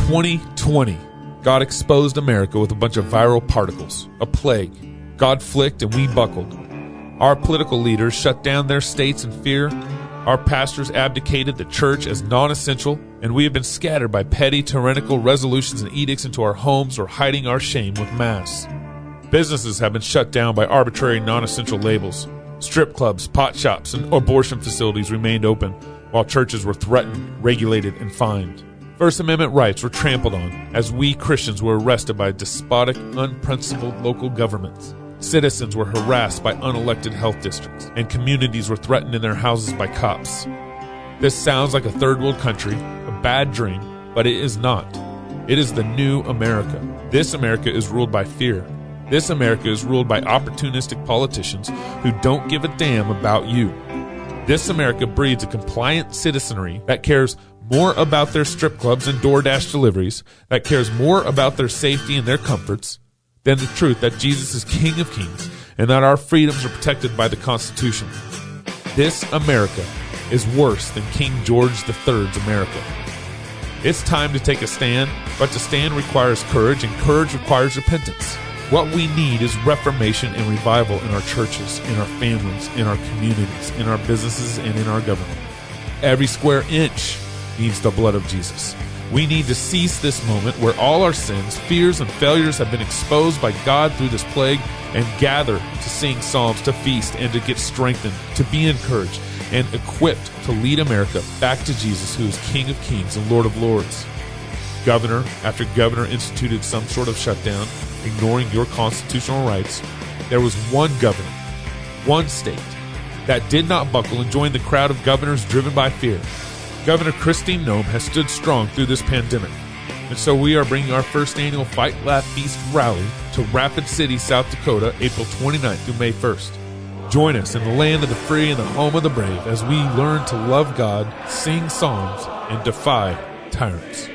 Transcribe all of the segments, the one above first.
2020, God exposed America with a bunch of viral particles, a plague. God flicked and we buckled. Our political leaders shut down their states in fear. Our pastors abdicated the church as non-essential, and we have been scattered by petty, tyrannical resolutions and edicts into our homes or hiding our shame with masks. Businesses have been shut down by arbitrary non-essential labels. Strip clubs, pot shops, and abortion facilities remained open, while churches were threatened, regulated, and fined. First Amendment rights were trampled on as we Christians were arrested by despotic, unprincipled local governments. Citizens were harassed by unelected health districts, and communities were threatened in their houses by cops. This sounds like a third world country, a bad dream, but it is not. It is the new America. This America is ruled by fear. This America is ruled by opportunistic politicians who don't give a damn about you. This America breeds a compliant citizenry that cares more about their strip clubs and DoorDash deliveries, that cares more about their safety and their comforts than the truth that Jesus is King of Kings and that our freedoms are protected by the Constitution. This America is worse than King George III's America. It's time to take a stand, but to stand requires courage, and courage requires repentance. What we need is reformation and revival in our churches, in our families, in our communities, in our businesses, and in our government. Every square inch needs the blood of Jesus. We need to seize this moment where all our sins, fears, and failures have been exposed by God through this plague and gather to sing psalms, to feast, and to get strengthened, to be encouraged, and equipped to lead America back to Jesus, who is King of Kings and Lord of Lords. Governor after governor instituted some sort of shutdown, ignoring your constitutional rights. There was one governor, one state, that did not buckle and join the crowd of governors driven by fear. Governor Christine Noem has stood strong through this pandemic. And so we are bringing our first annual Fight, Laugh, Feast rally to Rapid City, South Dakota, April 29th through May 1st. Join us in the land of the free and the home of the brave as we learn to love God, sing psalms, and defy tyrants.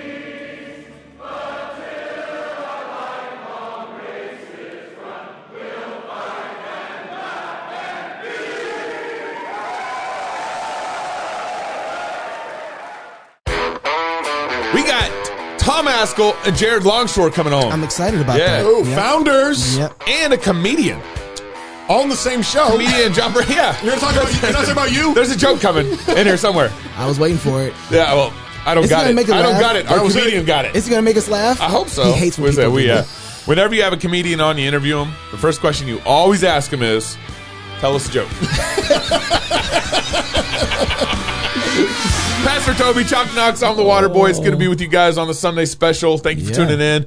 We got Tom Askell and Jared Longshore coming on. I'm excited about that. Oh, yep. Founders. Yep. And a comedian. All in the same show. Comedian John Branyan. Yeah. You're not talking about you? There's a joke coming in here somewhere. I was waiting for it. Yeah, well, I don't got it. I don't got it. Our comedian got it. Is he going to make us laugh? I hope so. He hates when people do that. Whenever you have a comedian on, you interview him, the first question you always ask him is, tell us a joke. Pastor Toby, Chalk Knox, I'm the Water Boy. It's good to be with you guys on the Sunday special. Thank you for tuning in.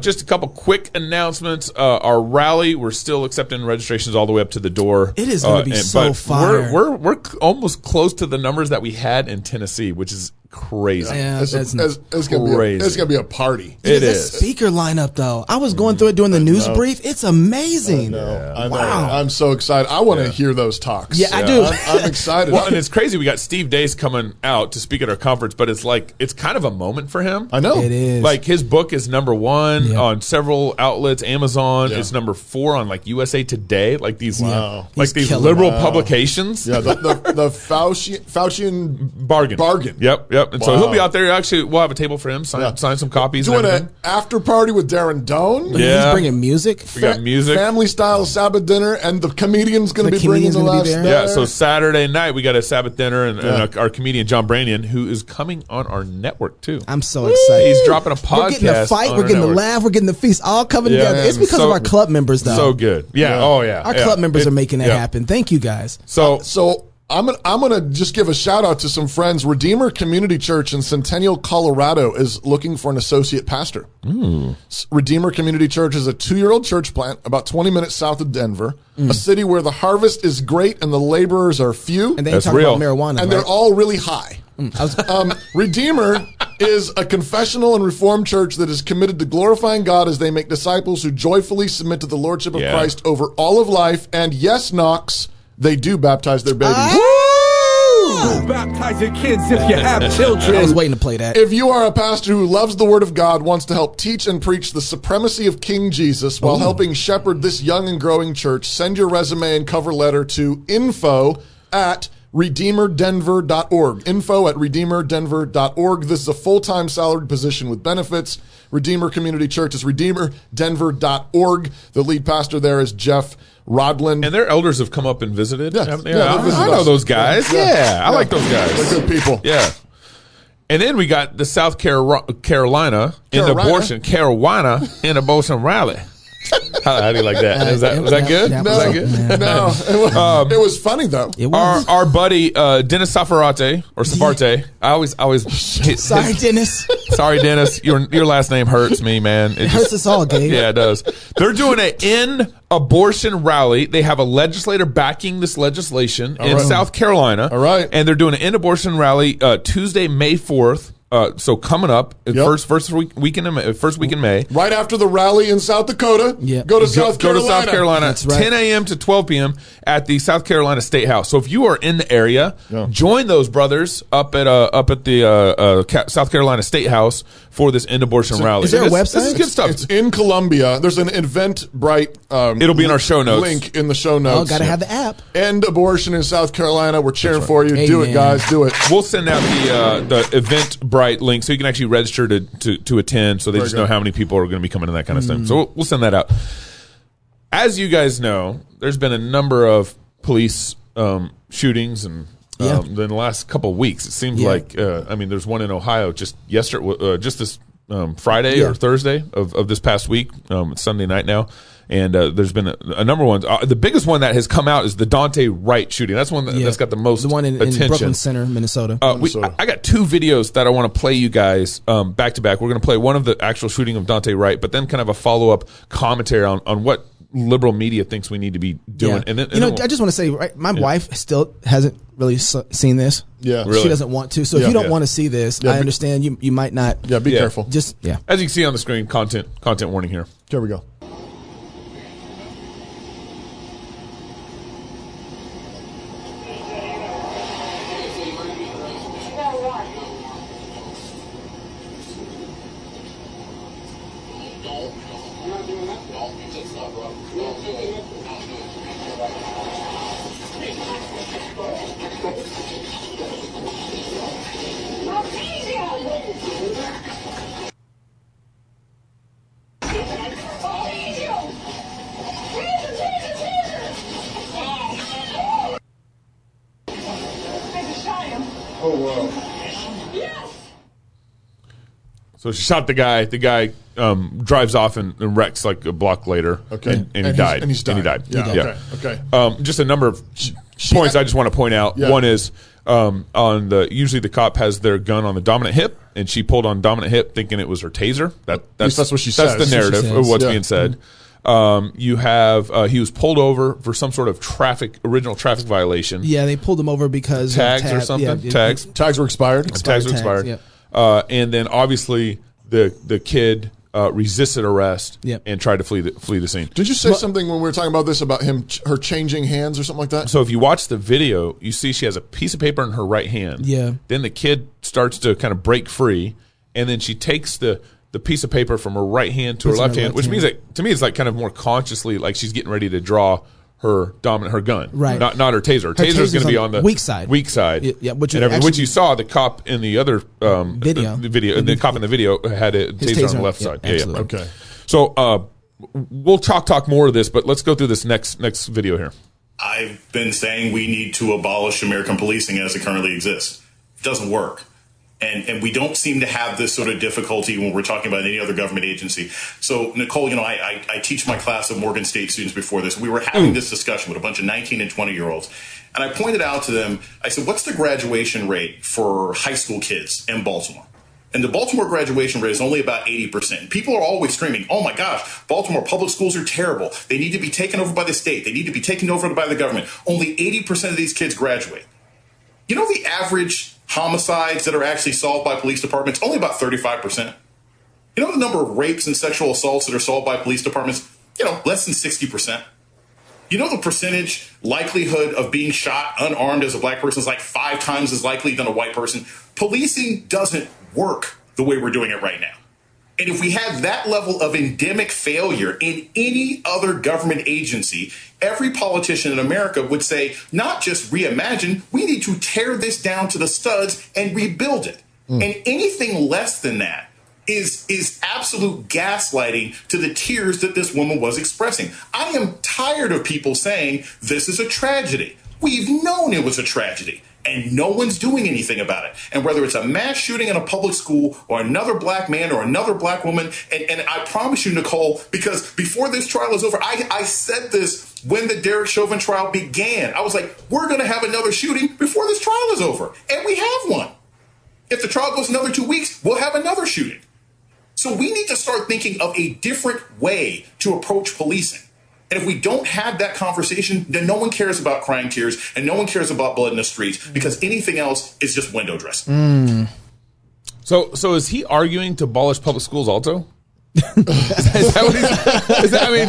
Just a couple quick announcements. Our rally, we're still accepting registrations all the way up to the door. It is going to be so fire. We're almost close to the numbers that we had in Tennessee, which is crazy. Yeah, it's gonna be a party. It is. Speaker lineup though. I was going through it during the news brief. It's amazing. I know. Wow. I'm so excited. I want to hear those talks. Yeah, I do. I'm excited. Well, and it's crazy. We got Steve Dace coming out to speak at our conference, but it's kind of a moment for him. I know. It is. Like his book is number one on several outlets. Amazon is number 4 on like USA Today. Like these, these liberal publications. Yeah, the Faucian bargain. Yep. And so he'll be out there. Actually, we'll have a table for him. Sign some copies. Doing an after party with Darren Doan. Yeah, he's bringing music. We got music, family style Sabbath dinner, and the comedian's going to be bringing the laughs there. Yeah, so Saturday night we got a Sabbath dinner, and our comedian John Branyan, who is coming on our network too. I'm so excited. He's dropping a podcast. We're getting the fight. We're getting the laugh. We're getting the feast. All coming together. It's because of our club members, though. So good. Yeah. Oh yeah. Our club members are making it happen. Thank you guys. So I'm gonna just give a shout out to some friends. Redeemer Community Church in Centennial, Colorado is looking for an associate pastor. Redeemer Community Church is a 2-year-old church plant about 20 minutes south of Denver, a city where the harvest is great and the laborers are few. And they talk about marijuana, and they're all really high. Redeemer is a confessional and reformed church that is committed to glorifying God as they make disciples who joyfully submit to the lordship of Christ over all of life. And yes, Knox, they do baptize their babies. Baptize your kids if you have children. I was waiting to play that. If you are a pastor who loves the Word of God, wants to help teach and preach the supremacy of King Jesus while helping shepherd this young and growing church, send your resume and cover letter to info@redeemer.org. RedeemerDenver.org. Info at RedeemerDenver.org. This is a full-time salaried position with benefits. Redeemer Community Church is RedeemerDenver.org. The lead pastor there is Jeff Rodland. And their elders have come up and visited. Yeah. I know those guys. Yeah, I like those guys. They're good people. Yeah. And then we got the South Carolina in abortion rally. How do you like that? Was that good? That was that good? No, it was funny though. It was. Our buddy Dennis Safarate or Safarte. I always Sorry, Dennis. Sorry, Dennis. Your last name hurts me, man. It hurts us all, Gabe. Yeah, it does. They're doing an end abortion rally. They have a legislator backing this legislation in South Carolina. All right. And they're doing an end abortion rally Tuesday, May 4th. So coming up, first week in May. Right after the rally in South Dakota, go to South Carolina. Go to South Carolina, That's right. 10 a.m. to 12 p.m. at the South Carolina State House. So if you are in the area, join those brothers up at the South Carolina State House for this end abortion rally. Is there a website? This is good stuff. It's in Columbia. There's an Eventbrite. It'll be in our show notes. Link in the show notes. Oh, got to have the app. End abortion in South Carolina. We're cheering for you. Do it, guys. Do it. We'll send out the Eventbrite link so you can actually register to attend, so they just know how many people are going to be coming and that kind of stuff. So we'll send that out. As you guys know, there's been a number of police shootings and in the last couple of weeks. It seems like there's one in Ohio just yesterday, just this Friday or Thursday of this past week. It's Sunday night now. And there's been a number of ones. The biggest one that has come out is the Daunte Wright shooting. That's one that's got the most attention. In Brooklyn Center, Minnesota. I got two videos that I want to play you guys back to back. We're going to play one of the actual shooting of Daunte Wright, but then kind of a follow-up commentary on what liberal media thinks we need to be doing. Yeah. And then I just want to say, my wife still hasn't really seen this. Yeah. Really? She doesn't want to. So if you don't want to see this, I understand you might not. Yeah, be careful. Just, As you can see on the screen, content warning here. Here we go. Oh, wow. Yes! So she shot the guy. The guy drives off and wrecks like a block later. Okay. And he died. And he died. Yeah. Okay. Just a number of points I just want to point out. Yeah. One is usually the cop has their gun on the dominant hip, and she pulled on dominant hip thinking it was her taser. That's what she says. That's the narrative of what's being said. You have he was pulled over for some sort of original traffic violation. Yeah, they pulled him over because tags or something. Tags were expired. Tags were expired. Yeah. And then obviously the kid resisted arrest and tried to flee the scene. Did you say something when we were talking about this about her changing hands or something like that? So if you watch the video, you see she has a piece of paper in her right hand. Yeah. Then the kid starts to kind of break free, and then she takes the piece of paper from her right hand to her left hand, which means that to me it's like kind of more consciously like she's getting ready to draw her gun, right? Not her taser. Her taser is going to be on the weak side. Yeah, which you saw the cop in the other video. The cop in the video had a taser on the left side. Yeah. Okay. So we'll talk more of this, but let's go through this next video here. I've been saying we need to abolish American policing as it currently exists. It doesn't work. And we don't seem to have this sort of difficulty when we're talking about any other government agency. So, Nicole, I teach my class of Morgan State students before this. We were having this discussion with a bunch of 19 and 20-year-olds. And I pointed out to them, I said, what's the graduation rate for high school kids in Baltimore? And the Baltimore graduation rate is only about 80%. People are always screaming, oh my gosh, Baltimore public schools are terrible. They need to be taken over by the state. They need to be taken over by the government. Only 80% of these kids graduate. You know the average homicides that are actually solved by police departments? Only about 35%. You know the number of rapes and sexual assaults that are solved by police departments? Less than 60%. You know the percentage likelihood of being shot unarmed as a black person is like 5 times as likely than a white person? Policing doesn't work the way we're doing it right now. And if we had that level of endemic failure in any other government agency, every politician in America would say, not just reimagine, we need to tear this down to the studs and rebuild it. And anything less than that is absolute gaslighting to the tears that this woman was expressing. I am tired of people saying this is a tragedy. We've known it was a tragedy, and no one's doing anything about it. And whether it's a mass shooting in a public school or another black man or another black woman, and I promise you, Nicole, because before this trial is over, I said this when the Derek Chauvin trial began. I was like, we're going to have another shooting before this trial is over. And we have one. If the trial goes another 2 weeks, we'll have another shooting. So we need to start thinking of a different way to approach policing. And if we don't have that conversation, then no one cares about crying tears and no one cares about blood in the streets, because anything else is just window dressing. So is he arguing to abolish public schools also? Is that what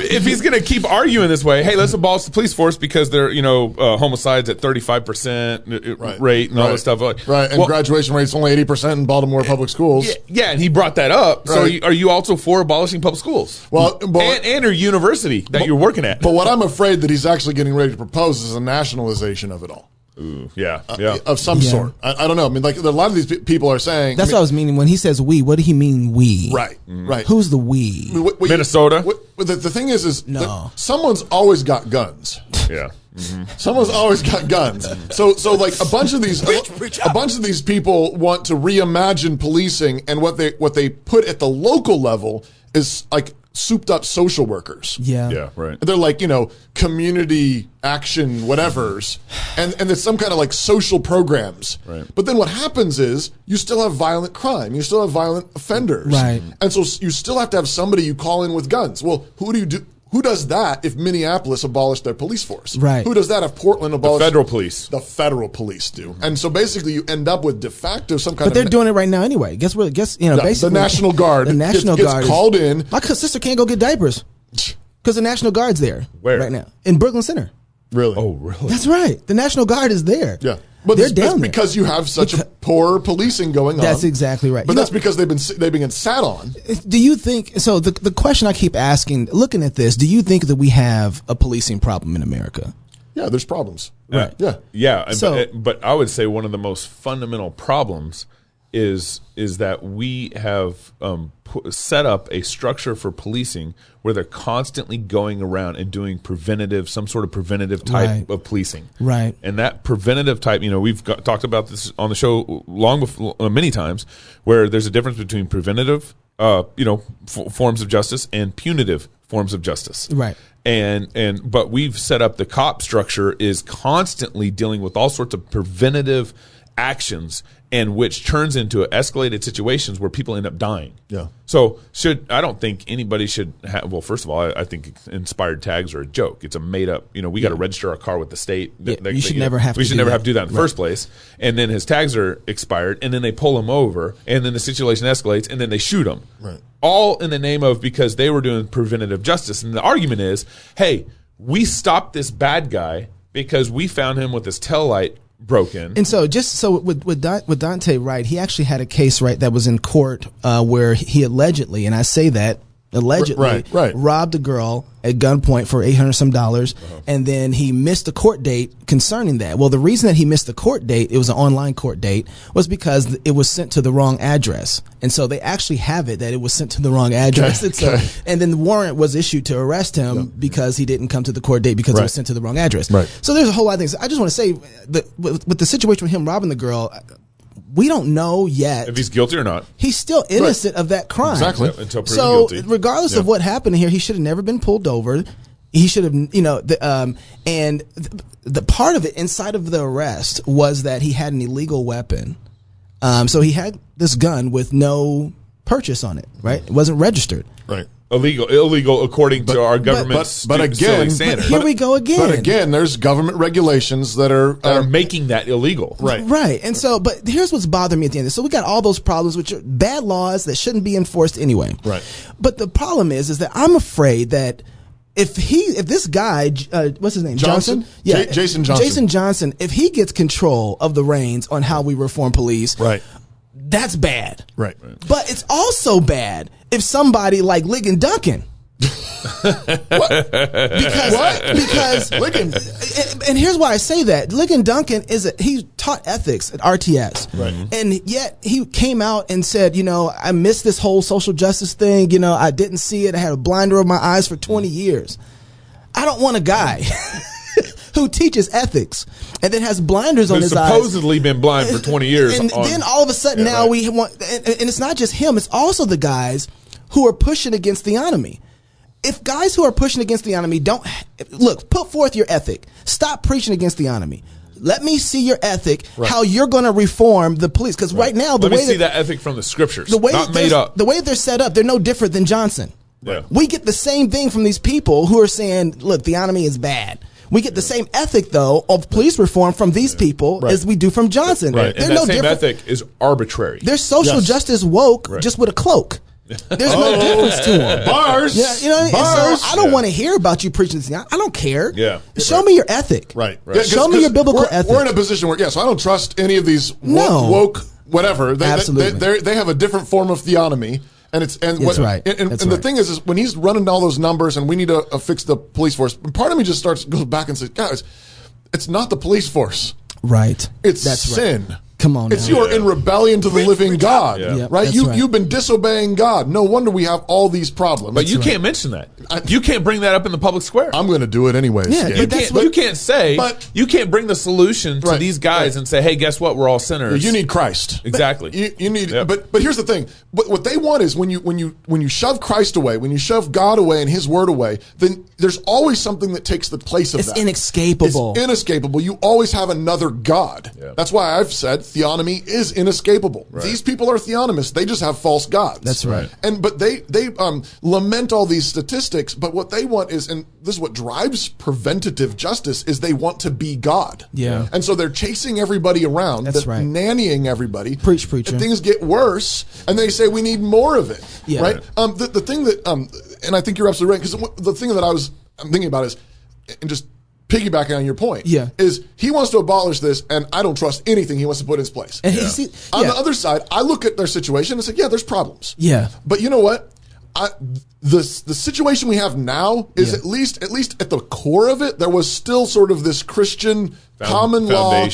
if he's going to keep arguing this way, hey, let's abolish the police force because they're, homicides at 35% rate and all this stuff. Right, and graduation rate's only 80% in Baltimore public schools. Yeah, and he brought that up. So are you also for abolishing public schools? Well, and your university that you're working at. But what I'm afraid that he's actually getting ready to propose is a nationalization of it all. Ooh, yeah. Of some sort. I don't know. I mean, like a lot of these people are saying. That's what I was meaning when he says we. What do he mean we? Right, right. Who's the we? Minnesota. The thing is no. Someone's always got guns. Yeah. Someone's always got guns. So like a bunch of these people want to reimagine policing, and what they put at the local level is like souped up social workers. Yeah, right. They're like, community action whatevers, and it's some kind of like social programs. Right. But then what happens is you still have violent crime. You still have violent offenders. Right. And so you still have to have somebody you call in with guns. Well, who do you do? Who does that if Minneapolis abolished their police force? Right. Who does that if Portland abolished? The federal police. The federal police do. And so basically you end up with de facto some kind of... But they're doing it right now anyway. Basically... The National Guard gets called in. My sister can't go get diapers because the National Guard's there. Where? Right now. In Brooklyn Center. Really? Oh, really? That's right. The National Guard is there. Yeah. But they're down there because you have such a poor policing going on. That's exactly right. But that's because they've been sat on. Do you think so? The question I keep asking, looking at this, do you think that we have a policing problem in America? Yeah, there's problems. Right. Yeah. So, but I would say one of the most fundamental problems is that we have set up a structure for policing where they're constantly going around and doing some sort of preventative type of policing. Right. And that preventative type, we've talked about this on the show long before, many times, where there's a difference between preventative, forms of justice and punitive forms of justice. Right. But we've set up the cop structure is constantly dealing with all sorts of preventative actions, and which turns into escalated situations where people end up dying. Yeah. So I don't think anybody should have, well, first of all, I think inspired tags are a joke. It's a made up, we got to register our car with the state. We should never have to do that in the first place. And then his tags are expired, and then they pull him over, and then the situation escalates, and then they shoot him. Right. All in the name of because they were doing preventative justice. And the argument is, hey, we stopped this bad guy because we found him with his taillight broken. And so with Daunte Wright, he actually had a case that was in court where he allegedly, and I say that allegedly, robbed a girl at gunpoint for $800 some, and then he missed the court date concerning that. Well, the reason that he missed the court date, it was an online court date, was because it was sent to the wrong address. And so they actually have it that it was sent to the wrong address. And then the warrant was issued to arrest him because he didn't come to the court date because it was sent to the wrong address. Right. So there's a whole lot of things. I just want to say that with the situation with him robbing the girl, we don't know yet if he's guilty or not. He's still innocent of that crime. Exactly. Until proven guilty. Regardless of what happened here, he should have never been pulled over. He should have, and the part of it inside of the arrest was that he had an illegal weapon. So he had this gun with no purchase on it, right? It wasn't registered. Right. Illegal according to our government's but again, standards. Here we go again. But again, there's government regulations that are making that illegal. Right. And so, but here's what's bothering me at the end. So we got all those problems, which are bad laws that shouldn't be enforced anyway. Right. But the problem is that I'm afraid that if this guy, what's his name? Johnson? Yeah. Jason Johnson. Jason Johnson, if he gets control of the reins on how we reform police. Right. That's bad. Right. But it's also bad if somebody like Ligon Duncan. Because Ligon, and here's why I say that. Ligon Duncan he taught ethics at RTS. Right. And yet he came out and said, I missed this whole social justice thing. I didn't see it. I had a blinder over my eyes for 20 years. I don't want a guy who teaches ethics and then has blinders on his eyes. Supposedly been blind for 20 years. And then all of a sudden we want, and it's not just him, it's also the guys who are pushing against theonomy. If guys who are pushing against theonomy put forth your ethic. Stop preaching against theonomy. Let me see your ethic, how you're going to reform the police. Because right now, Let me see that ethic from the scriptures, not made up. The way they're set up, they're no different than Johnson. Yeah. We get the same thing from these people who are saying, look, theonomy is bad. We get the same ethic, though, of police reform from these people as we do from Johnson. Right. And that same ethic is arbitrary. They're social justice woke, just with a cloak. There's no difference to them. Bars. Yeah, you know what I mean? Bars. So I don't want to hear about you preaching this. I don't care. Yeah. Show me your ethic. Right. Yeah, show me your biblical ethic. We're in a position where, so I don't trust any of these woke whatever. Absolutely. They have a different form of theonomy. And That's right. And the thing is when he's running all those numbers and we need to fix the police force, part of me just goes back and says, guys, it's not the police force. Right. It's sin. Right. Come on, it's you are in rebellion to the living God, right? Right. You've been disobeying God. No wonder we have all these problems. But you can't mention that. You can't bring that up in the public square. I'm going to do it anyways. Yeah, you can't say. But you can't bring the solution to these guys and say, "Hey, guess what? We're all sinners." You need Christ. Exactly. You need. But here's the thing. What they want is when you shove Christ away, when you shove God away and His Word away, then there's always something that takes the place of that. It's inescapable. It's inescapable. You always have another God. Yeah. That's why I've said theonomy is inescapable. Right. These people are theonomists. They just have false gods. That's right. But they lament all these statistics. But what they want is, and this is what drives preventative justice, is they want to be God. Yeah. And so they're chasing everybody around. That's right. Nannying everybody. Preach, preacher. And things get worse, and they say we need more of it. Yeah. Right. The thing that and I think you're absolutely right, because the thing that I'm thinking about is, and just piggybacking on your point, is he wants to abolish this, and I don't trust anything he wants to put in its place. And on the other side, I look at their situation and say, there's problems. Yeah. But you know what? The situation we have now is at least at the core of it, there was still sort of this Christian common law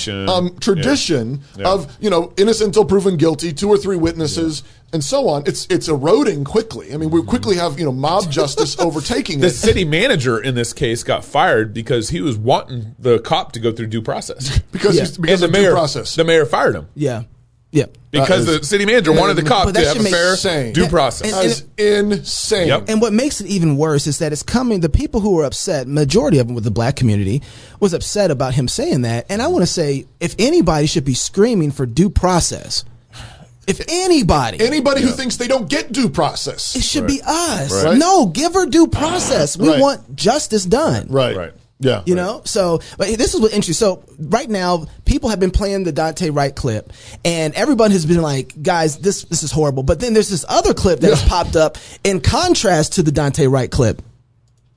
tradition of innocent until proven guilty, 2 or 3 witnesses, and so on. It's eroding quickly. I mean, we quickly have mob justice overtaking the it. city manager in this case got fired because he was wanting the cop to go through due process. because the of mayor, due process. The mayor fired him. Yeah. Yeah. Because the city manager wanted the cop to have a fair due process. That is insane. Yep. And what makes it even worse is that it's coming, the people who were upset, majority of them with the black community, was upset about him saying that. And I want to say, if anybody should be screaming for due process, if anybody who thinks they don't get due process, it should be us. Right. No, give her due process. We want justice done. Right. Yeah. You know? So, but this is what interesting. So right now, people have been playing the Daunte Wright clip, and everyone has been like, guys, this is horrible. But then there's this other clip that has popped up in contrast to the Daunte Wright clip.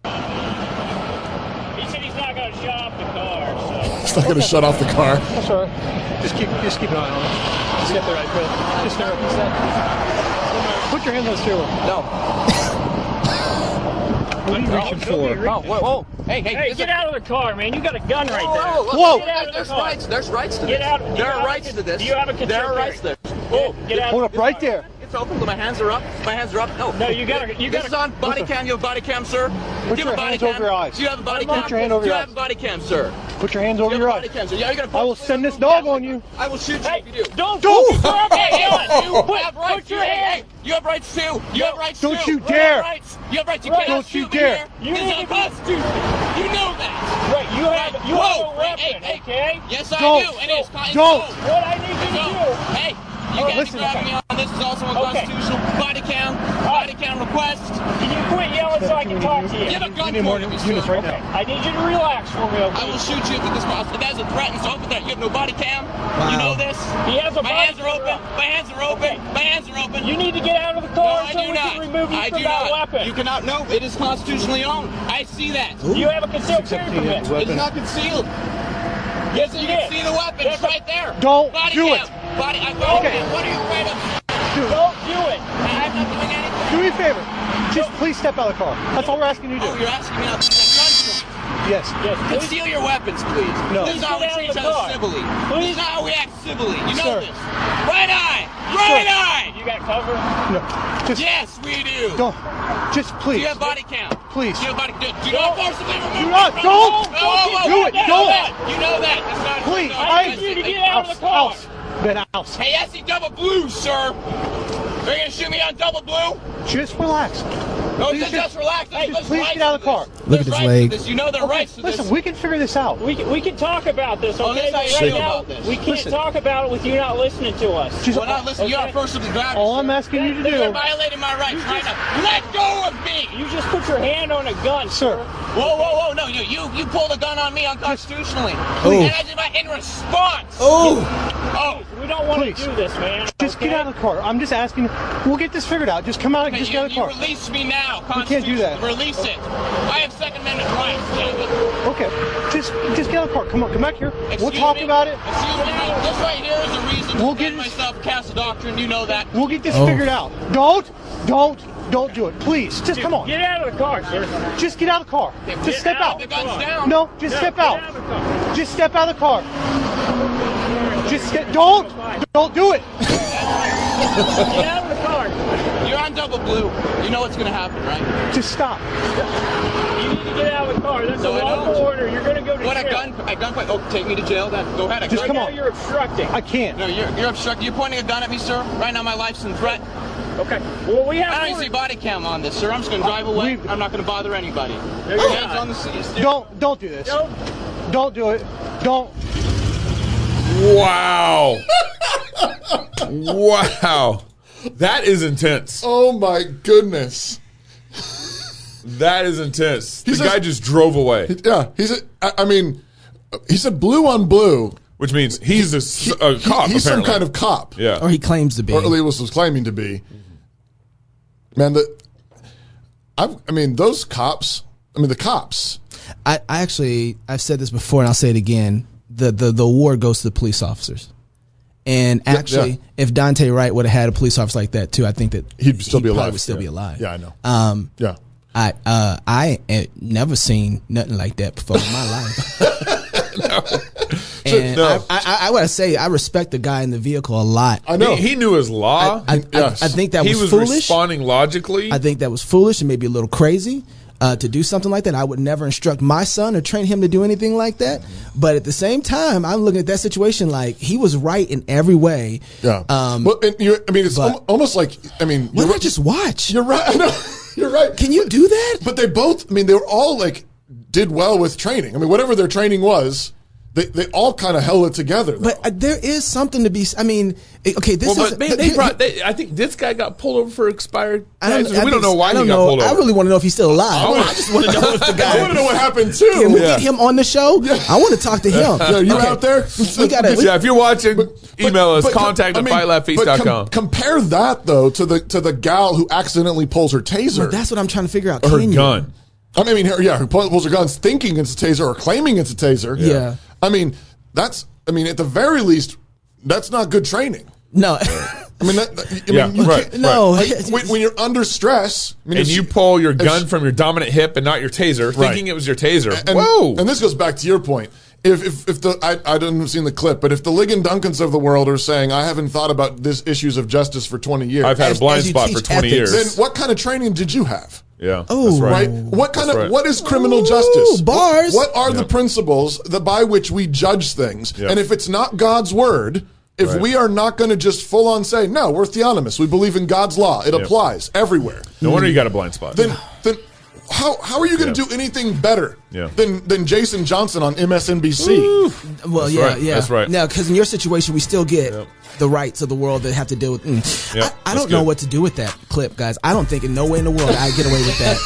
He said he's not going to shut off the car. So. He's not going to shut off the car. That's all right. Just keep an eye on it. Just get the right foot. Just stare up. Put your hand on the steering wheel. No. What are you reaching for? No, whoa. Hey, get out of the car, man. You got a gun right there. Whoa. Get out of the car. There's rights to this. Get out. There are rights to this. Do you have a concealed There are carry? rights there. Get out. Hold up right there. It's open, but my hands are up. No, you got to. This is on body cam. You have a body cam, sir? Put your hands over your eyes. Do you have a body cam? Put your hand over your eyes. Do you have a body cam, sir? Put your hands over your eyes. I will send this dog on you. I will shoot you if you do. Don't. Put your hands. You have rights too. You have rights too. Don't you dare. You have rights. You cannot Don't you shoot me dare. here. You This need is to be unconstitutional. You know that. Right, you have a weapon, okay? Yes, I Don't. do. And it's Don't. What I need you to do. Hey, you guys are grabbing me on this. Is also unconstitutional. Body cam request. Can you quit yelling so I can talk to you? You have a gun for me, sir. Right now. I need you to relax for me, okay? I will shoot you if this possible. That is a threat, and so open that. You have no body cam. You know this. He has a My hands are open. My hands are open. My hands are open. You need to get out of the car so I do we not. can remove you I from do that not. weapon. You cannot. No, it is constitutionally owned. I see that. You have a concealed carry permit. It's not concealed. Yes, You can see the weapon. It's right there. Don't body do cam. it. What are you afraid a favor. Just please step out of the car. That's all we're asking you to do. Oh, you're asking me not to gun? Yes. Conceal your weapons, please. No. This is how we treat each other civilly. This is how we act civilly. You know Sir. this. Right eye! Right eye! You got cover? No. Yes, we do. Don't. Just please. Do you have body count? Please. Do you have body count? Do not forcibly remove Do not. Don't. Do it. Don't. You know that. That's not Please. I need you to get out of the car. Then out. Hey, I see double blue, sir. They're going to shoot me on double blue? Just relax. No, just relax. Hey, please get out of the car. Look at his leg. You know their rights to this. Listen, we can figure this out. We can talk about this, okay? Oh, this But I right know now, about this. we can't talk about it with you not listening to us. We're not listening. You are first of the driver. All I'm asking you to You're do. violating my rights right now. Let go of me. You just put your hand on a gun, Sir. Whoa. No, you pulled a gun on me unconstitutionally. Please. And I did my in response. We don't want Please. to do this, man. Just get out of the car. I'm just asking. We'll get this figured out. Just come out and just get out of the car. You release me now. We can't do that. Release it. I have Second Amendment rights, David. Okay. Just get out of the car. Come on. Come back here. We'll Excuse talk me? about it. Excuse me. This right here is a reason We'll to get defend this- myself, cast a doctrine. You know that. We'll get this figured out. Don't do it. Please. Just come on. Get out of the car, sir. Just get out of the car. Just step out. The gun's down. No, just step out. Get out of the car. Just step out of the car. Don't do it. Get out of the car. You're on double blue. You know what's going to happen, right? Just stop. You need to get out of the car. That's No, a I lawful don't. order. You're going to go to What, jail. a gunpoint? Oh, take me to jail then. Go ahead. Just come Now on. you're obstructing. I can't. No, you're obstructing. You're pointing a gun at me, sir. Right now, my life's in threat. Okay. Well, we have. I don't even see body cam on this, sir. I'm just going to drive away. I'm not going to bother anybody. Hands on the seat. Don't do this. Don't do it. Don't. Wow. Wow. That is intense. Oh my goodness. That is intense. He The says- guy just drove away, Yeah, he said blue on blue. which mean he's a cop. He's some apparently. kind of cop. Yeah. Or he claims to be. Or at least was claiming to be. Man, those cops. The cops. I've said this before and I'll say it again. The award goes to the police officers. And actually, if Daunte Wright would have had a police officer like that too, I think that He'd still be probably alive. would still be alive. Yeah, I know. Yeah. I ain't never seen nothing like that before in my life. And I want to say I respect the guy in the vehicle a lot. I know. He knew his law. I think that he was was foolish. responding logically. I think that was foolish and maybe a little crazy to do something like that. I would never instruct my son or train him to do anything like that. But at the same time, I'm looking at that situation like he was right in every way. Yeah. It's almost like why not just watch? You're right. I know. You're right. Can you do that? But they both. They were all did well with training. Whatever their training was. They all kind of held it together. Though. But there is something to be. Okay, this is. I think this guy got pulled over for expired. We don't know why he got pulled over. I really want to know if he's still alive. I just want to know if the guy. I want to know what happened too. Can we get him on the show? Yeah. I want to talk to him. Yeah, you out there? We gotta. If you're watching, email us contact@fightlaughfeast.com. Compare that though to the gal who accidentally pulls her taser. Well, that's what I'm trying to figure out. Her gun. Who pulls her guns thinking it's a taser or claiming it's a taser. Yeah. That's at the very least, that's not good training. No. Right. No. When you're under stress, and you pull your gun from your dominant hip and not your taser, thinking it was your taser. Whoa! And this goes back to your point. If I didn't see the clip, but if the Ligon Duncans of the world are saying, I haven't thought about this issues of justice for 20 years. I've had a blind spot for 20 years. Then what kind of training did you have? Yeah. Oh, that's right. What is criminal justice? Bars. What are the principles by which we judge things? Yeah. And if it's not God's word, if we are not going to just full on say, no, we're theonomous. We believe in God's law. It applies everywhere. No wonder you got a blind spot. Then how are you going to do anything better than Jason Johnson on MSNBC? Well, That's right. Now, because in your situation, we still get the rights of the world that have to deal with. I don't know what to do with that clip, guys. I don't think in no way in the world I get away with that.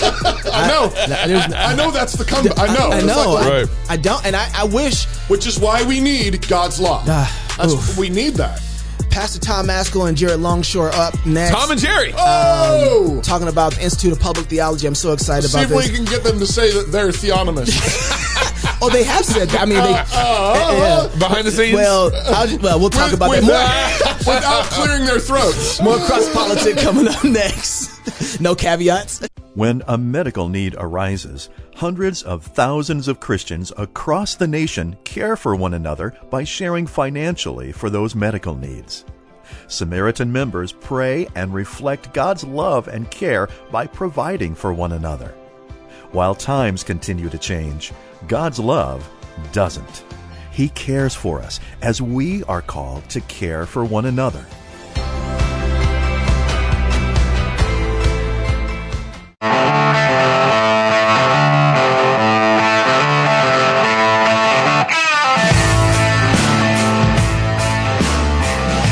I know that's the comeback. I know. I know. Right. I don't, and I wish. Which is why we need God's law. We need that. Pastor Tom Maskell and Jared Longshore up next. Tom and Jerry. Talking about the Institute of Public Theology. I'm so excited about this. See if we can get them to say that they're theonomous. Oh, they have said that. Behind the scenes? Well, we'll talk about that more. Without clearing their throats. More cross-politic coming up next. No caveats. When a medical need arises, hundreds of thousands of Christians across the nation care for one another by sharing financially for those medical needs. Samaritan members pray and reflect God's love and care by providing for one another. While times continue to change, God's love doesn't. He cares for us as we are called to care for one another.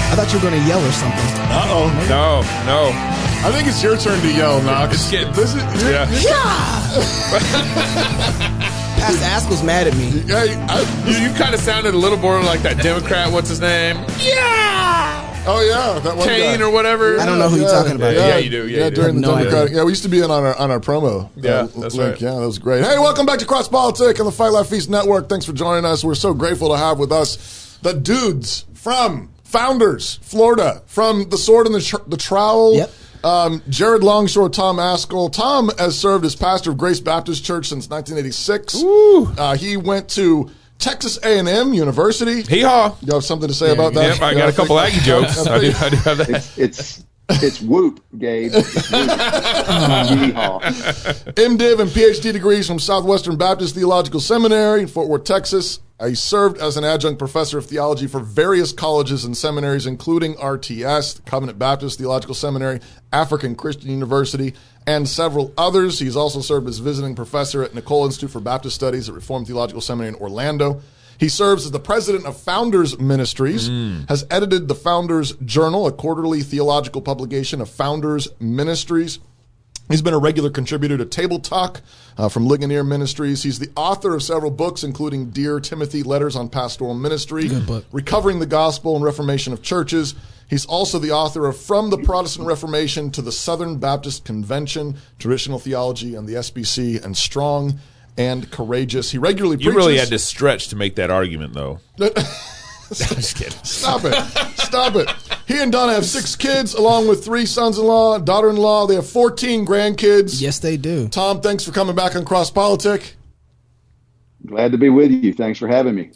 I thought you were going to yell or something. Uh-oh. No. I think it's your turn to yell, Knox. It's getting... Yeah. Pastor Askell's mad at me. You kind of sounded a little more like that Democrat, what's his name? Yeah! Oh, yeah. That one Kane guy. or whatever. I don't know who you're talking about. Yeah, you do. Yeah, during the Democratic. idea. Yeah, we used to be in on our promo. Yeah, that's link. right. Yeah, that was great. Hey, welcome back to Cross Politic on the Fight Laugh Feast Network. Thanks for joining us. We're so grateful to have with us the dudes from Founders, Florida, from The Sword and the Trowel. Yep. Jared Longshore, Tom Askell. Tom has served as pastor of Grace Baptist Church since 1986. He went to Texas A&M University. Hee-haw. You have something to say about that? Yep, I got a couple Aggie jokes. I do have that. It's whoop, Gabe. It's whoop. MDiv and PhD degrees from Southwestern Baptist Theological Seminary in Fort Worth, Texas. He served as an adjunct professor of theology for various colleges and seminaries, including RTS, the Covenant Baptist Theological Seminary, African Christian University, and several others. He's also served as visiting professor at Nicole Institute for Baptist Studies at Reformed Theological Seminary in Orlando. He serves as the president of Founders Ministries, has edited the Founders Journal, a quarterly theological publication of Founders Ministries. He's been a regular contributor to Table Talk from Ligonier Ministries. He's the author of several books, including Dear Timothy, Letters on Pastoral Ministry, Recovering the Gospel and Reformation of Churches. He's also the author of From the Protestant Reformation to the Southern Baptist Convention, Traditional Theology and the SBC, and Strong and Courageous. He regularly preaches. You really had to stretch to make that argument, though. I'm just kidding. Stop it. He and Donna have 6 kids, along with 3 sons-in-law, daughter-in-law. They have 14 grandkids. Yes, they do. Tom, thanks for coming back on Cross Politic. Glad to be with you. Thanks for having me.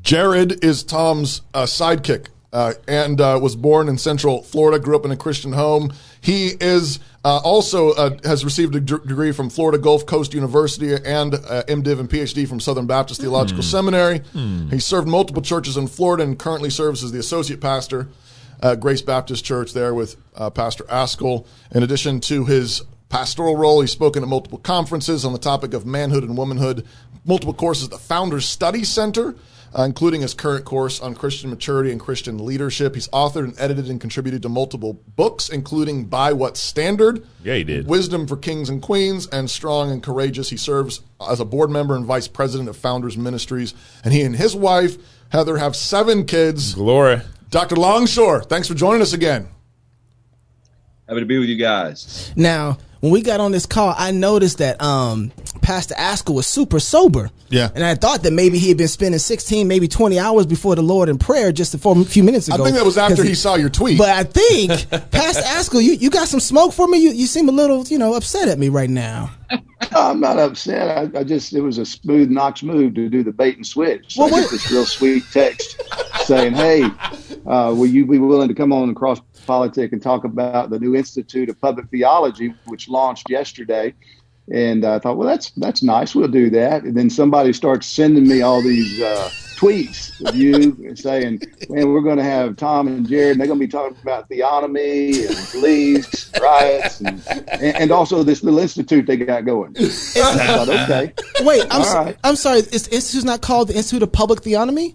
Jared is Tom's sidekick and was born in Central Florida, grew up in a Christian home. He is also has received a degree from Florida Gulf Coast University and MDiv and PhD from Southern Baptist Theological Seminary. He served multiple churches in Florida and currently serves as the associate pastor at Grace Baptist Church there with Pastor Askell. In addition to his pastoral role, he's spoken at multiple conferences on the topic of manhood and womanhood, multiple courses at the Founders Study Center, including his current course on Christian maturity and Christian leadership. He's authored and edited and contributed to multiple books, including By What Standard? Yeah, he did. Wisdom for Kings and Queens, and Strong and Courageous. He serves as a board member and vice president of Founders Ministries. And he and his wife, Heather, have 7 kids. Glory. Dr. Longshore, thanks for joining us again. Happy to be with you guys. Now, when we got on this call, I noticed that Pastor Askell was super sober. Yeah. And I thought that maybe he had been spending 16, maybe 20 hours before the Lord in prayer just a few minutes ago. I think that was after he saw your tweet. But I think, Pastor Askell, you got some smoke for me? You seem a little, upset at me right now. I'm not upset. It was a smooth Knox move to do the bait and switch. So I get this real sweet text saying, hey, will you be willing to come on and Cross Politic and talk about the new Institute of Public Theology, which launched yesterday? And I thought, well, that's nice. We'll do that. And then somebody starts sending me all these tweets of you saying, man, we're going to have Tom and Jared, and they're going to be talking about theonomy and police, riots, and also this little institute they got going. I thought, okay. Wait, I'm sorry. Is the institute not called the Institute of Public Theonomy?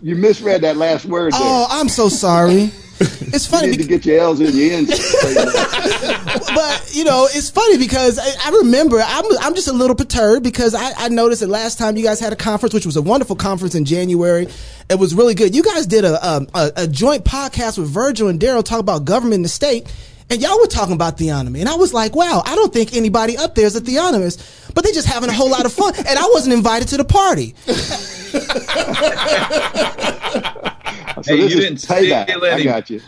You misread that last word there. Oh, I'm so sorry. It's funny. You need to get your L's in your N's. But, it's funny because I remember I'm just a little perturbed because I noticed that last time you guys had a conference, which was a wonderful conference in January. It was really good. You guys did a joint podcast with Virgil and Daryl talk about government and the state. And y'all were talking about theonomy. And I was like, wow, I don't think anybody up there is a theonomist, but they're just having a whole lot of fun. And I wasn't invited to the party. So hey, you didn't steal any. I got you.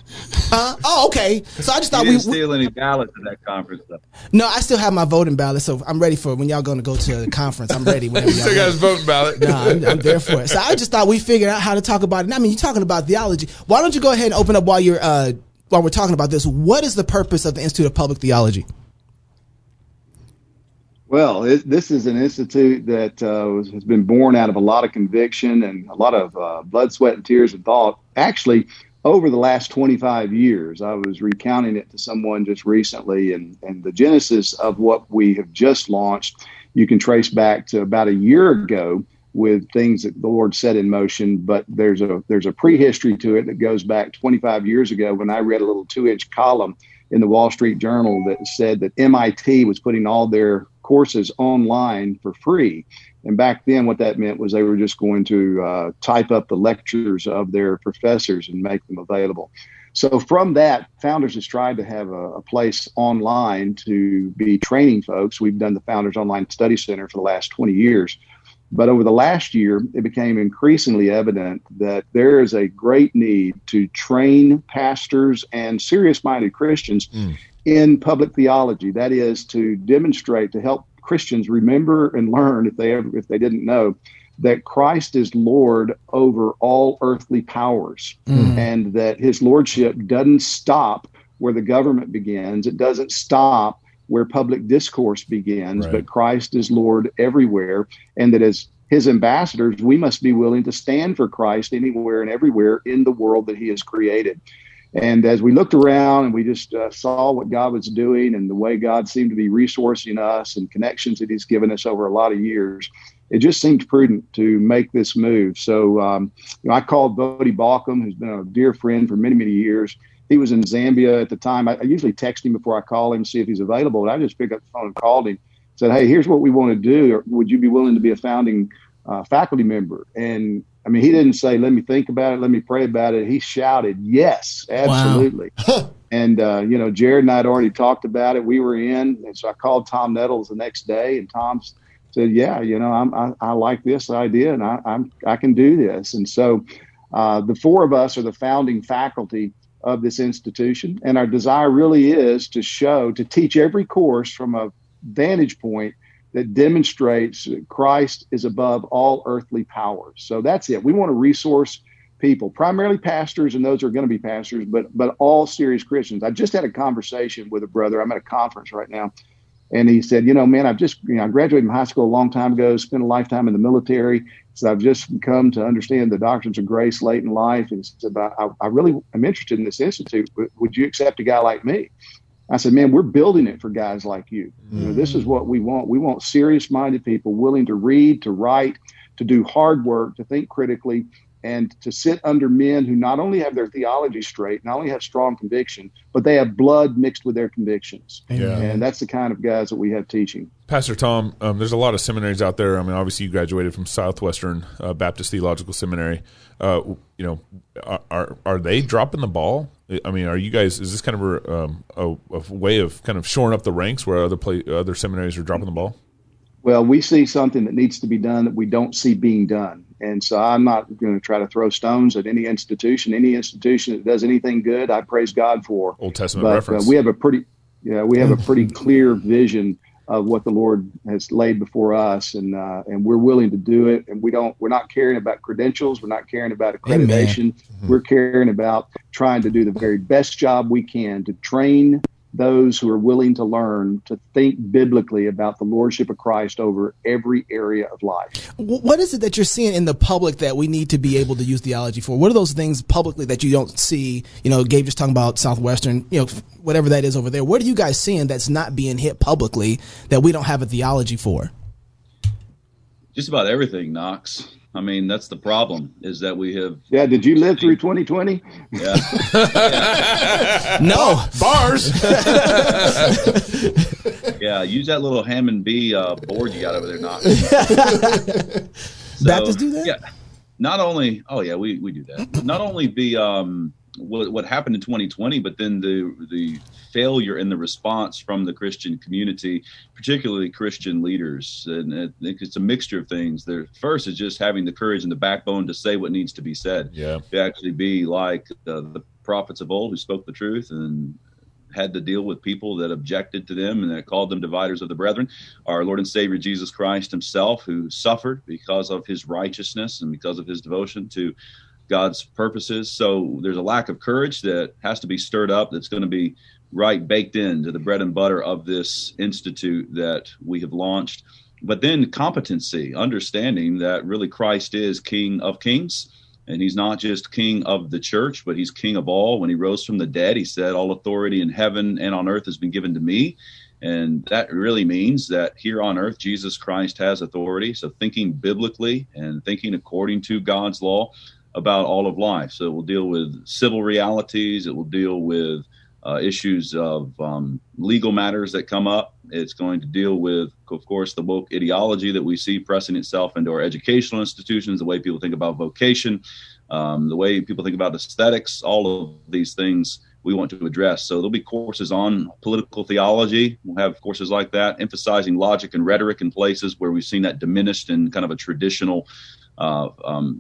Oh, okay. So I just thought we didn't steal any ballots at that conference, though. No, I still have my voting ballot, so I'm ready for when y'all going to go to the conference. I'm ready. Whenever y'all still got his voting ballot. No, I'm there for it. So I just thought we figured out how to talk about it. I mean, you're talking about theology. Why don't you go ahead and open up while we're talking about this? What is the purpose of the Institute of Public Theology? Well, this is an institute that has been born out of a lot of conviction and a lot of blood, sweat, and tears and thought. Actually, over the last 25 years, I was recounting it to someone just recently, and the genesis of what we have just launched, you can trace back to about a year ago with things that the Lord set in motion. But there's a prehistory to it that goes back 25 years ago when I read a little 2-inch column in the Wall Street Journal that said that MIT was putting all their courses online for free. And back then what that meant was they were just going to type up the lectures of their professors and make them available. So from that, Founders has tried to have a place online to be training folks. We've done the Founders Online Study Center for the last 20 years. But over the last year, it became increasingly evident that there is a great need to train pastors and serious-minded Christians in public theology. That is, to demonstrate, to help Christians remember and learn, if they didn't know, that Christ is Lord over all earthly powers, and that his lordship doesn't stop where the government begins. It doesn't stop where public discourse begins, but Christ is Lord everywhere, and that as his ambassadors, we must be willing to stand for Christ anywhere and everywhere in the world that he has created. And as we looked around and we just saw what God was doing and the way God seemed to be resourcing us and connections that he's given us over a lot of years, it just seemed prudent to make this move. So I called Bodie Balcom, who's been a dear friend for many, many years. He was in Zambia at the time. I usually text him before I call him, see if he's available. And I just picked up the phone and called him, said, hey, here's what we want to do. Would you be willing to be a founding faculty member? And I mean, he didn't say, let me think about it, let me pray about it. He shouted, yes, absolutely. Wow. And, Jared and I had already talked about it. We were in. And so I called Tom Nettles the next day, and Tom said, yeah, I like this idea, and I can do this. And so the four of us are the founding faculty of this institution. And our desire really is to teach every course from a vantage point that demonstrates that Christ is above all earthly powers. So that's it. We want to resource people, primarily pastors and those who are going to be pastors, but all serious Christians. I just had a conversation with a brother. I'm at a conference right now. And he said, man, I graduated from high school a long time ago, spent a lifetime in the military. So I've just come to understand the doctrines of grace late in life. And he said, I really am interested in this institute. Would you accept a guy like me? I said, man, we're building it for guys like you. This is what we want. We want serious-minded people willing to read, to write, to do hard work, to think critically, and to sit under men who not only have their theology straight, not only have strong conviction, but they have blood mixed with their convictions. Yeah. And that's the kind of guys that we have teaching. Pastor Tom, there's a lot of seminaries out there. I mean, obviously you graduated from Southwestern Baptist Theological Seminary. Are they dropping the ball? I mean, are you guys? Is this kind of a way of kind of shoring up the ranks where other seminaries are dropping the ball? Well, we see something that needs to be done that we don't see being done. And so I'm not going to try to throw stones at any institution. Any institution that does anything good, I praise God for. Old Testament reference. We have a pretty clear vision of what the Lord has laid before us, and we're willing to do it. And we're not caring about credentials. We're not caring about accreditation. We're caring about trying to do the very best job we can to train those who are willing to learn to think biblically about the lordship of Christ over every area of life. What is it that you're seeing in the public that we need to be able to use theology for? What are those things publicly that you don't see? Gabe just talking about Southwestern, whatever that is over there. What are you guys seeing that's not being hit publicly that we don't have a theology for? Just about everything, Knox. I mean, that's the problem, is that we have... Yeah, did you live through 2020? Yeah. No. Bars. Yeah, use that little Hammond B board you got over there, Knox. Baptists do that? Yeah. Not only... Oh, yeah, we do that. Not only be what happened in 2020, but then the failure in the response from the Christian community, particularly Christian leaders. And I think it's a mixture of things. The first is just having the courage and the backbone to say what needs to be said. Yeah. To actually be like the prophets of old who spoke the truth and had to deal with people that objected to them and that called them dividers of the brethren. Our Lord and Savior Jesus Christ himself, who suffered because of his righteousness and because of his devotion to God's purposes. So there's a lack of courage that has to be stirred up, that's going to be right baked into the bread and butter of this institute that we have launched. But then competency, understanding that really Christ is King of Kings. And he's not just king of the church, but he's king of all. When he rose from the dead, he said, all authority in heaven and on earth has been given to me. And that really means that here on earth, Jesus Christ has authority. So thinking biblically and thinking according to God's law about all of life. So it will deal with civil realities. It will deal with issues of legal matters that come up. It's going to deal with, of course, the woke ideology that we see pressing itself into our educational institutions, the way people think about vocation, the way people think about aesthetics, all of these things we want to address. So there'll be courses on political theology. We'll have courses like that, emphasizing logic and rhetoric in places where we've seen that diminished in kind of a traditional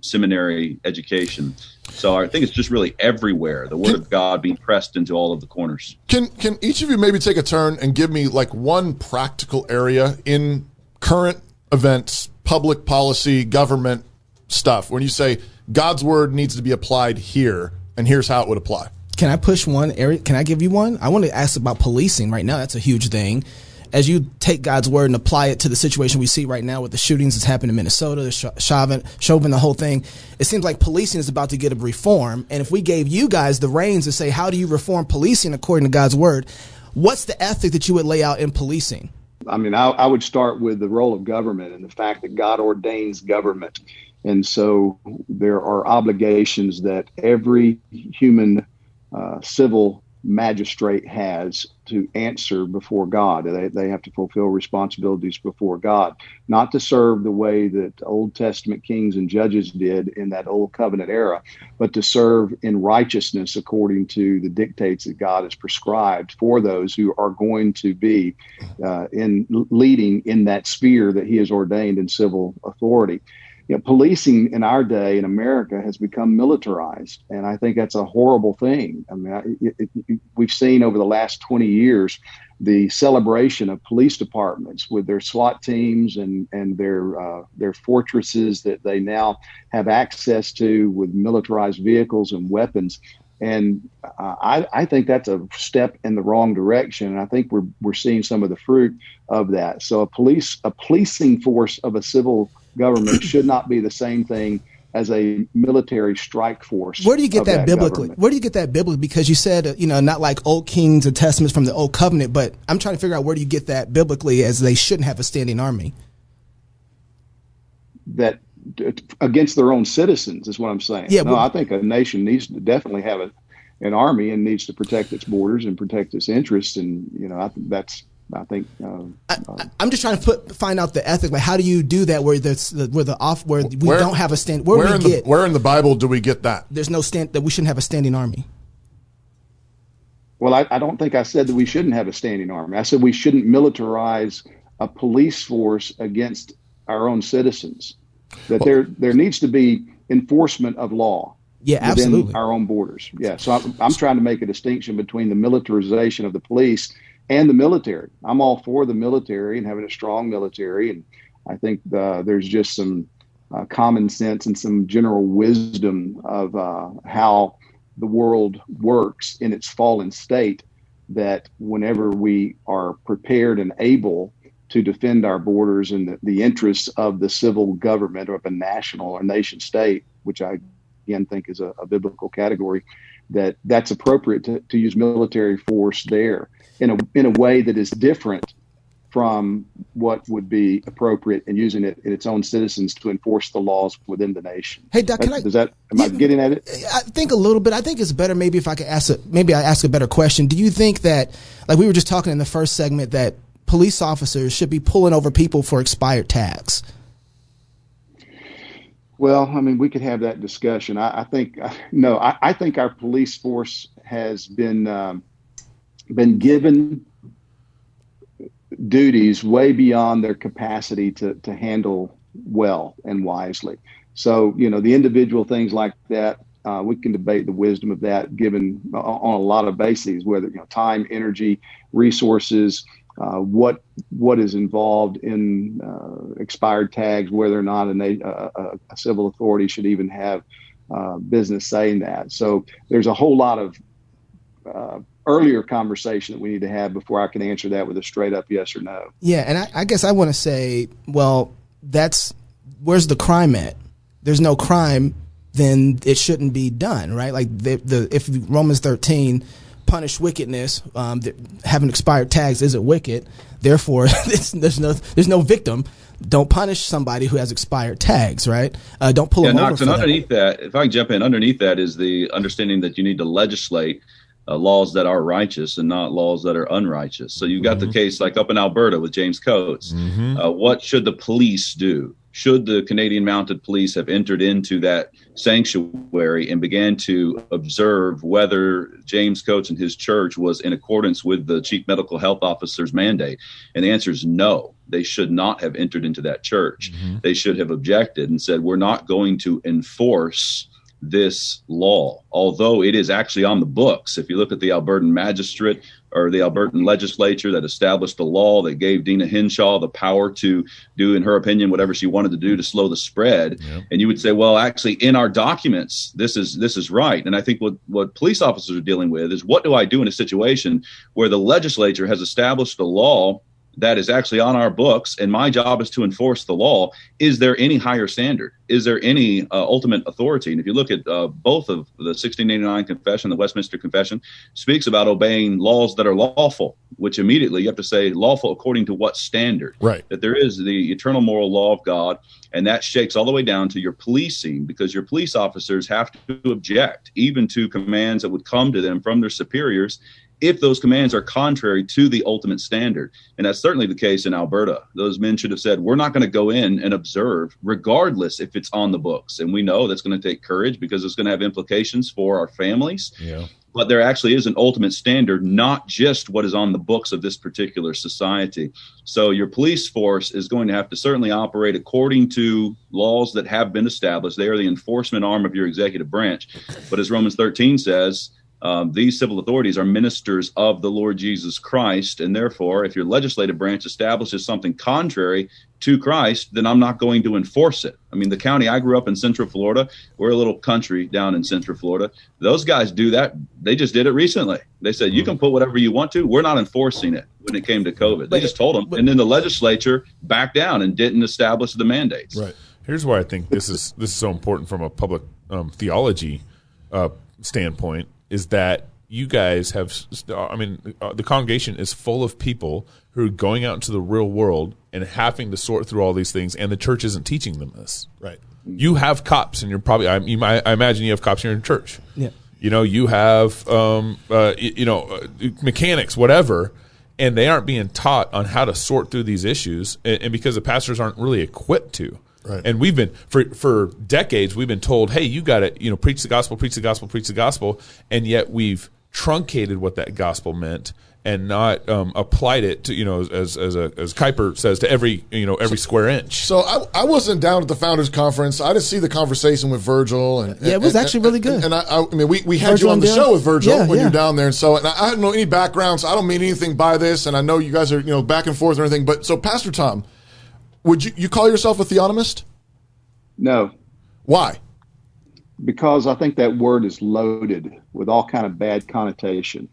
seminary education. So I think it's just really everywhere, the Word of God being pressed into all of the corners. Can each of you maybe take a turn and give me like one practical area in current events, public policy, government stuff, when you say God's Word needs to be applied here, and here's how it would apply? Can I push one area? Can I give you one? I want to ask about policing right now. That's a huge thing. As you take God's word and apply it to the situation we see right now with the shootings that's happened in Minnesota, the Chauvin, the whole thing, it seems like policing is about to get a reform. And if we gave you guys the reins to say, how do you reform policing according to God's word, what's the ethic that you would lay out in policing? I mean, I would start with the role of government and the fact that God ordains government. And so there are obligations that every human civil magistrate has to answer before God. They have to fulfill responsibilities before God, not to serve the way that Old Testament kings and judges did in that old covenant era, but to serve in righteousness according to the dictates that God has prescribed for those who are going to be in leading in that sphere that he has ordained in civil authority. You know, policing in our day in America has become militarized, and I think that's a horrible thing. I mean, we've seen over the last 20 years the celebration of police departments with their SWAT teams and their fortresses that they now have access to with militarized vehicles and weapons. And I think that's a step in the wrong direction. And I think we're seeing some of the fruit of that. So a policing force of a civil government should not be the same thing as a military strike force. Where do you get that biblically? Where do you get that biblically? Because you said, not like old kings and testaments from the old covenant, but I'm trying to figure out where do you get that biblically, as they shouldn't have a standing army. That against their own citizens is what I'm saying. Yeah, I think a nation needs to definitely have an army and needs to protect its borders and protect its interests. And, I'm just trying to find out the ethic. Like, how do you do that where we don't have a stand? Where in the Bible do we get that? There's no stand that we shouldn't have a standing army. Well, I don't think I said that we shouldn't have a standing army. I said we shouldn't militarize a police force against our own citizens. That there needs to be enforcement of law. Yeah, absolutely. Within our own borders. Yeah, so I'm trying to make a distinction between the militarization of the police and the military. I'm all for the military and having a strong military, and I think there's just some common sense and some general wisdom of how the world works in its fallen state, that whenever we are prepared and able to defend our borders and the interests of the civil government or of a national or nation state, which I again think is a biblical category, that's appropriate to use military force there in a way that is different from what would be appropriate in using it in its own citizens to enforce the laws within the nation. Hey, Doc, am I getting at it? I think a little bit. I think it's better maybe if I could ask a better question. Do you think that, like we were just talking in the first segment, that police officers should be pulling over people for expired tags? Well, I mean, we could have that discussion. I think our police force has been given duties way beyond their capacity to handle well and wisely. So, the individual things like that, we can debate the wisdom of that given on a lot of bases, whether, time, energy, resources, what is involved in expired tags, whether or not a civil authority should even have business saying that. So there's a whole lot of earlier conversation that we need to have before I can answer that with a straight up yes or no. Yeah, and I guess I want to say, well, where's the crime at? There's no crime, then it shouldn't be done, right? Like if Romans 13 punish wickedness, having expired tags isn't wicked. Therefore, there's no victim. Don't punish somebody who has expired tags, right? Don't pull them over. Knox, and underneath that, if I can jump in, underneath that is the understanding that you need to legislate laws that are righteous and not laws that are unrighteous. So you've got the case like up in Alberta with James Coates. What should the police do? Should the Canadian Mounted Police have entered into that sanctuary and began to observe whether James Coates and his church was in accordance with the chief medical health officer's mandate? And the answer is no. They should not have entered into that church. They should have objected and said, we're not going to enforce this law, although it is actually on the books. If you look at the Albertan magistrate or the Albertan legislature that established the law that gave Dina Hinshaw the power to do, in her opinion, whatever she wanted to do to slow the spread. And you would say, well, actually, in our documents, this is right. And I think what police officers are dealing with is, what do I do in a situation where the legislature has established a law that is actually on our books, and my job is to enforce the law? Is there any higher standard? Is there any ultimate authority? And if you look at both of the 1689 Confession, the Westminster Confession, speaks about obeying laws that are lawful, which immediately you have to say lawful according to what standard? Right. That there is the eternal moral law of God, and that shakes all the way down to your policing, because your police officers have to object even to commands that would come to them from their superiors if those commands are contrary to the ultimate standard. And that's certainly the case in Alberta. Those men should have said, we're not going to go in and observe, regardless if it's on the books. And we know that's going to take courage, because it's going to have implications for our families. Yeah. But there actually is an ultimate standard, not just what is on the books of this particular society. So your police force is going to have to certainly operate according to laws that have been established. They are the enforcement arm of your executive branch. But as Romans 13 says, these civil authorities are ministers of the Lord Jesus Christ, and therefore, if your legislative branch establishes something contrary to Christ, then I'm not going to enforce it. I mean, the county I grew up in, Central Florida, we're a little country down in Central Florida. Those guys do that. They just did it recently. They said, you can put whatever you want to. We're not enforcing it when it came to COVID. They just told them, and then the legislature backed down and didn't establish the mandates. Right. Here's why I think this is so important from a public theology standpoint. Is that you guys have, the congregation is full of people who are going out into the real world and having to sort through all these things, and the church isn't teaching them this. Right. You have cops, and you're probably, I imagine you have cops in your church. Yeah. You have, mechanics, whatever, and they aren't being taught on how to sort through these issues, and because the pastors aren't really equipped to. Right. And we've been for decades we've been told, hey, you got to preach the gospel, preach the gospel, preach the gospel, and yet we've truncated what that gospel meant and not applied it to as Kuiper says, to every square inch. So I wasn't down at the Founders Conference. I didn't see the conversation with Virgil, and it was actually really good. And I mean we had Virgil you on the show with Virgil when you're down there, and so and I don't know any background, so I don't mean anything by this, and I know you guys are back and forth and everything. But so Pastor Tom, would you call yourself a theonomist? No. Why? Because I think that word is loaded with all kind of bad connotation.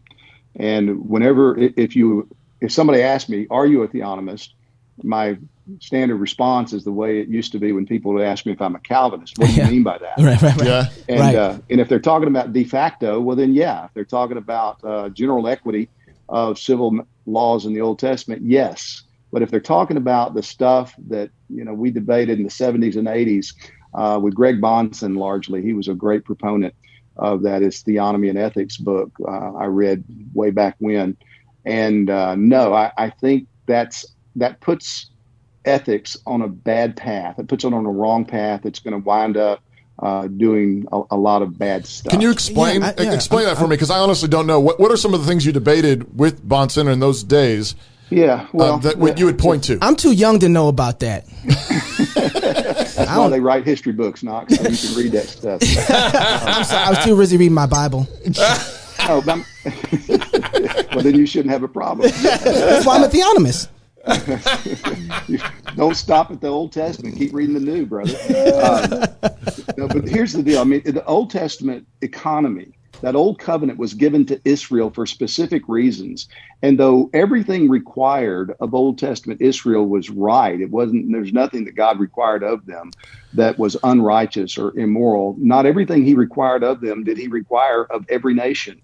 And whenever, if somebody asks me, are you a theonomist? My standard response is the way it used to be when people would ask me if I'm a Calvinist. What do you mean by that? Right. Yeah. And if they're talking about de facto, well then, yeah. If they're talking about general equity of civil laws in the Old Testament, yes. But if they're talking about the stuff that, we debated in the 70s and 80s with Greg Bonson largely, he was a great proponent of that, his Theonomy and Ethics book I read way back when. And no, I think that puts ethics on a bad path. It puts it on a wrong path. It's going to wind up doing a lot of bad stuff. Can you explain that for me? Because I honestly don't know. What are some of the things you debated with Branyan in those days? Yeah, well, that you would point to. I'm too young to know about that. That's why they write history books, Knox, so you can read that stuff. I'm sorry, I was too busy reading my Bible. Well, then you shouldn't have a problem. That's why I'm a theonomist. Don't stop at the Old Testament. Keep reading the New, brother. No, but here's the deal. I mean, the Old Testament economy, that old covenant was given to Israel for specific reasons. And though everything required of Old Testament Israel was right, there's nothing that God required of them that was unrighteous or immoral. Not everything he required of them did he require of every nation.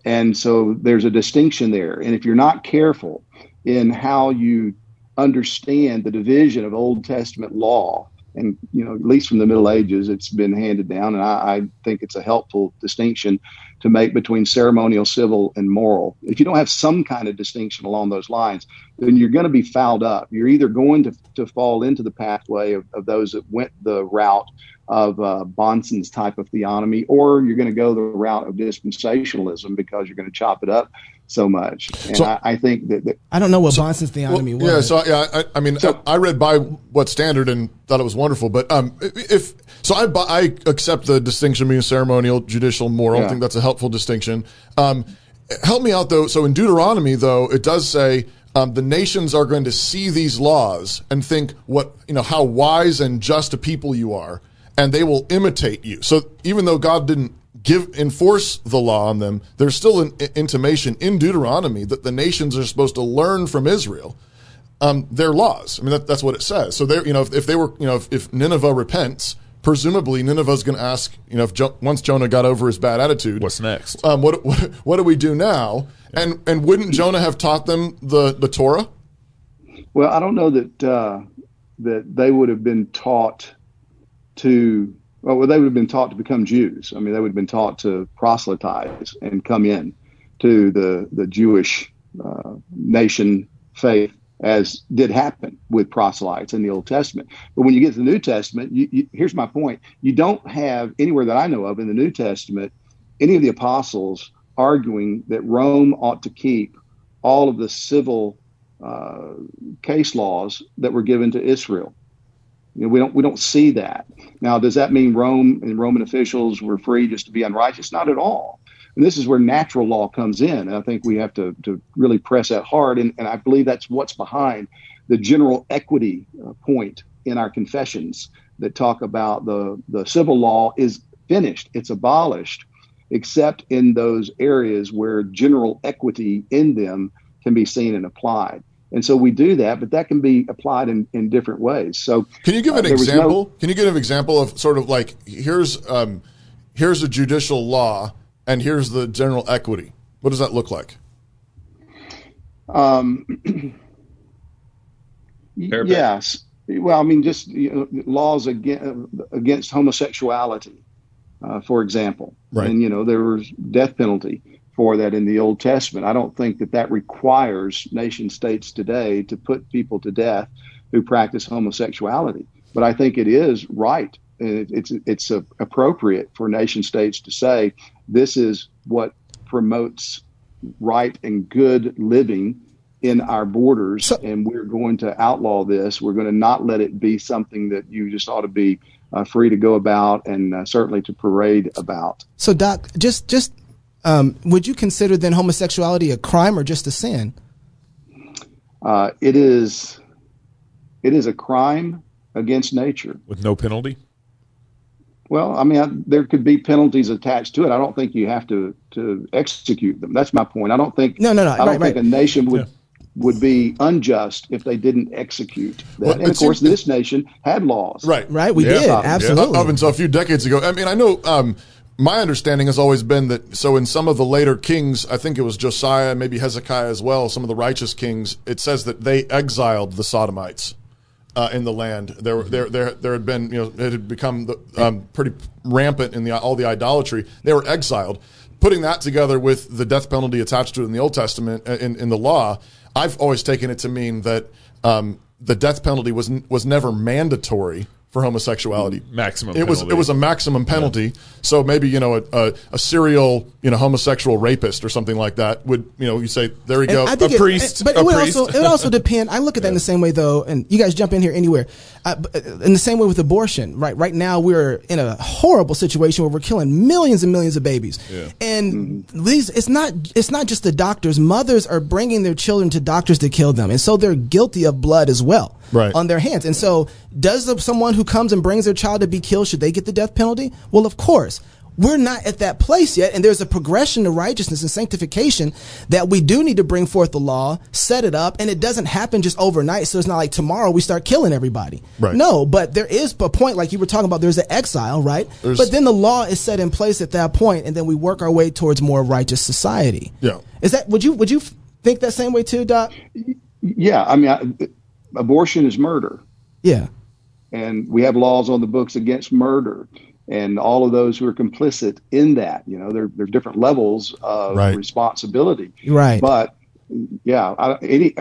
And so there's a distinction there. And if you're not careful in how you understand the division of Old Testament law, and, at least from the Middle Ages, it's been handed down. And I think it's a helpful distinction to make between ceremonial, civil, and moral. If you don't have some kind of distinction along those lines, then you're going to be fouled up. You're either going to fall into the pathway of those that went the route of Bonson's type of theonomy, or you're going to go the route of dispensationalism because you're going to chop it up so much. And I think that I don't know what Bonson's theonomy was. Yeah, I read by what standard and thought it was wonderful. But I accept the distinction between ceremonial, judicial, moral. I think that's a helpful distinction. Help me out though. So in Deuteronomy, though, it does say the nations are going to see these laws and think how wise and just a people you are, and they will imitate you. So even though God didn't enforce the law on them, there's still an intimation in Deuteronomy that the nations are supposed to learn from Israel their laws. I mean, that's what it says. So if Nineveh repents, presumably Nineveh's going to ask, once Jonah got over his bad attitude, what's next? What do we do now? And wouldn't Jonah have taught them the Torah? Well, I don't know that they would have been taught to. Well, they would have been taught to become Jews. I mean, they would have been taught to proselytize and come in to the Jewish nation faith, as did happen with proselytes in the Old Testament. But when you get to the New Testament, here's my point. You don't have anywhere that I know of in the New Testament any of the apostles arguing that Rome ought to keep all of the civil case laws that were given to Israel. We don't see that. Now, does that mean Rome and Roman officials were free just to be unrighteous? Not at all. And this is where natural law comes in. And I think we have to really press that hard. And I believe that's what's behind the general equity point in our confessions that talk about the civil law is finished. It's abolished, except in those areas where general equity in them can be seen and applied. And so we do that, but that can be applied in different ways. So, can you give an example? Can you give an example of sort of like here's a judicial law and here's the general equity? What does that look like? Yes. Well, I mean, just laws against homosexuality, for example. Right. And there was death penalty for that in the Old Testament. I don't think that requires nation states today to put people to death who practice homosexuality. But I think it is right. It's appropriate for nation states to say this is what promotes right and good living in our borders, and we're going to outlaw this. We're going to not let it be something that you just ought to be free to go about and certainly to parade about. So, Doc, just would you consider then homosexuality a crime or just a sin? It is a crime against nature. With no penalty? Well, I mean, there could be penalties attached to it. I don't think you have to execute them. That's my point. I don't think. No. I don't think a nation would be unjust if they didn't execute that. Well, and of course, this nation had laws. Right. We did. Absolutely. Up until a few decades ago. I mean, I know. My understanding has always been that, so in some of the later kings, I think it was Josiah, maybe Hezekiah as well, some of the righteous kings, it says that they exiled the Sodomites in the land. There had been, it had become pretty rampant in all the idolatry. They were exiled. Putting that together with the death penalty attached to it in the Old Testament, in the law, I've always taken it to mean that the death penalty was never mandatory for homosexuality. Maximum penalty. It was a maximum penalty. Yeah. So maybe, a serial, homosexual rapist or something like that would, you say, there we go. A priest. But it would also depend. I look at that in the same way, though, and you guys jump in here anywhere. In the same way with abortion, right? Right now we're in a horrible situation where we're killing millions and millions of babies. Yeah. And it's not just the doctors. Mothers are bringing their children to doctors to kill them. And so they're guilty of blood as well. Right. On their hands. And so does someone who comes and brings their child to be killed, should they get the death penalty? Well, of course. We're not at that place yet, and there's a progression to righteousness and sanctification that we do need to bring forth the law, set it up, and it doesn't happen just overnight, so it's not like tomorrow we start killing everybody. Right. No, but there is a point, like you were talking about, there's an exile, right? But then the law is set in place at that point, and then we work our way towards more righteous society. Yeah. Is that, would you think that same way too, Doc? Yeah, I mean, abortion is murder. Yeah. And we have laws on the books against murder. And all of those who are complicit in that, there are different levels of responsibility. Right. But yeah,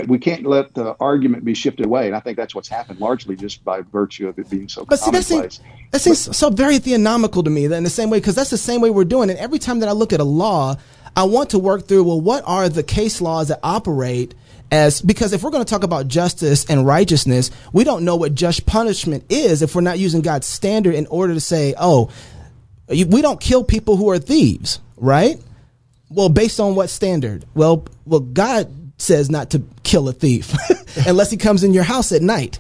we can't let the argument be shifted away. And I think that's what's happened largely just by virtue of it being so commonplace. That seems so very theonomical to me in the same way, because that's the same way we're doing it. Every time that I look at a law, I want to work through, well, what are the case laws that operate because if we're going to talk about justice and righteousness, we don't know what just punishment is if we're not using God's standard in order to say, we don't kill people who are thieves, right? Well, based on what standard? Well, God says not to kill a thief unless he comes in your house at night.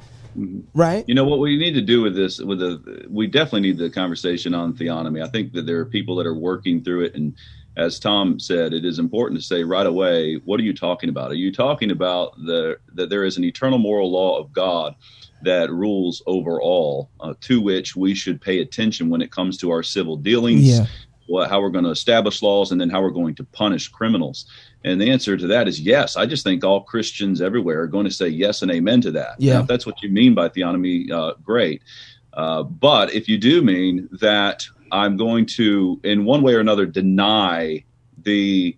Right. What we need to do with this, we definitely need the conversation on theonomy. I think that there are people that are working through it. And as Tom said, it is important to say right away, what are you talking about? Are you talking about that there is an eternal moral law of God that rules over all, to which we should pay attention when it comes to our civil dealings, how we're going to establish laws, and then how we're going to punish criminals? And the answer to that is yes. I just think all Christians everywhere are going to say yes and amen to that. Yeah. Now, if that's what you mean by theonomy, great. But if you do mean that I'm going to, in one way or another, deny the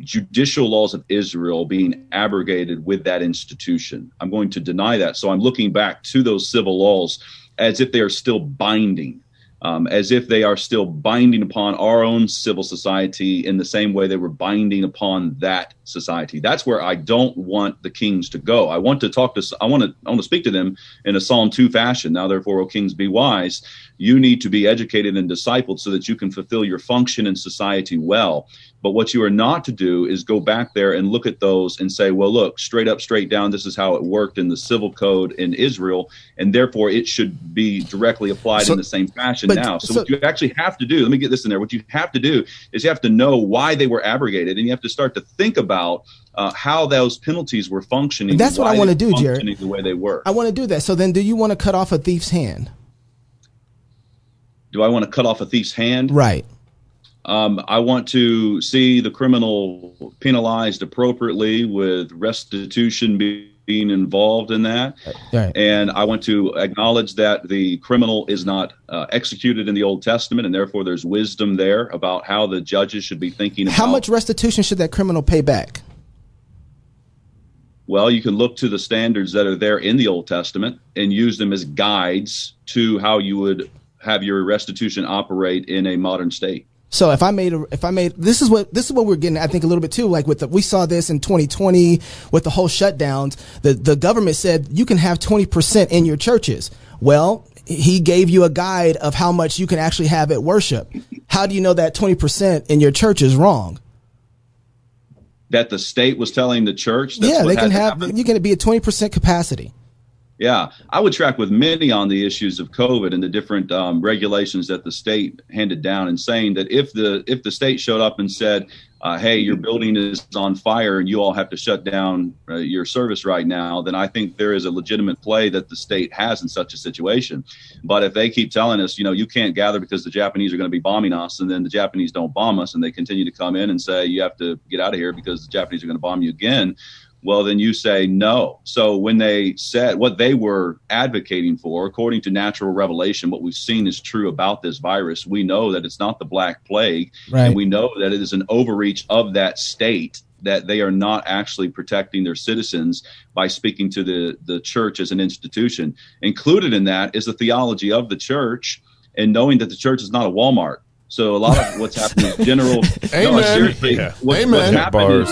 judicial laws of Israel being abrogated with that institution, I'm going to deny that. So I'm looking back to those civil laws as if they are still binding. As if they are still binding upon our own civil society in the same way they were binding upon that society. That's where I don't want the kings to go. I want to speak to them in a Psalm 2 fashion. Now, therefore, O kings, be wise. You need to be educated and discipled so that you can fulfill your function in society well. But what you are not to do is go back there and look at those and say, well, look, straight up, straight down, this is how it worked in the civil code in Israel, and therefore it should be directly applied in the same fashion now. So what you actually have to do, let me get this in there, what you have to do is you have to know why they were abrogated, and you have to start to think about how those penalties were functioning. That's what I want to do, Jared. The way they were. I want to do that. So then do you want to cut off a thief's hand? Do I want to cut off a thief's hand? Right. I want to see the criminal penalized appropriately with restitution being involved in that. Right. And I want to acknowledge that the criminal is not executed in the Old Testament, and therefore there's wisdom there about how the judges should be thinking about. How much restitution should that criminal pay back? Well, you can look to the standards that are there in the Old Testament and use them as guides to how you would have your restitution operate in a modern state. So if I made this is what we're getting, I think, a little bit too, like we saw this in 2020 with the whole shutdowns. The government said you can have 20% in your churches. Well, he gave you a guide of how much you can actually have at worship. How do you know that 20% in your church is wrong? That the state was telling the church? That's you can be at 20% capacity. Yeah, I would track with many on the issues of COVID and the different regulations that the state handed down, and saying that if the state showed up and said, hey, your building is on fire and you all have to shut down your service right now, then I think there is a legitimate play that the state has in such a situation. But if they keep telling us, you can't gather because the Japanese are going to be bombing us, and then the Japanese don't bomb us, and they continue to come in and say, you have to get out of here because the Japanese are going to bomb you again, well, then you say no. So when they said what they were advocating for, according to natural revelation, what we've seen is true about this virus. We know that it's not the Black Plague, right. And we know that it is an overreach of that state that they are not actually protecting their citizens by speaking to the church as an institution. Included in that is the theology of the church and knowing that the church is not a Walmart. So a lot of what's happening is general. Amen. No, seriously, what's happened is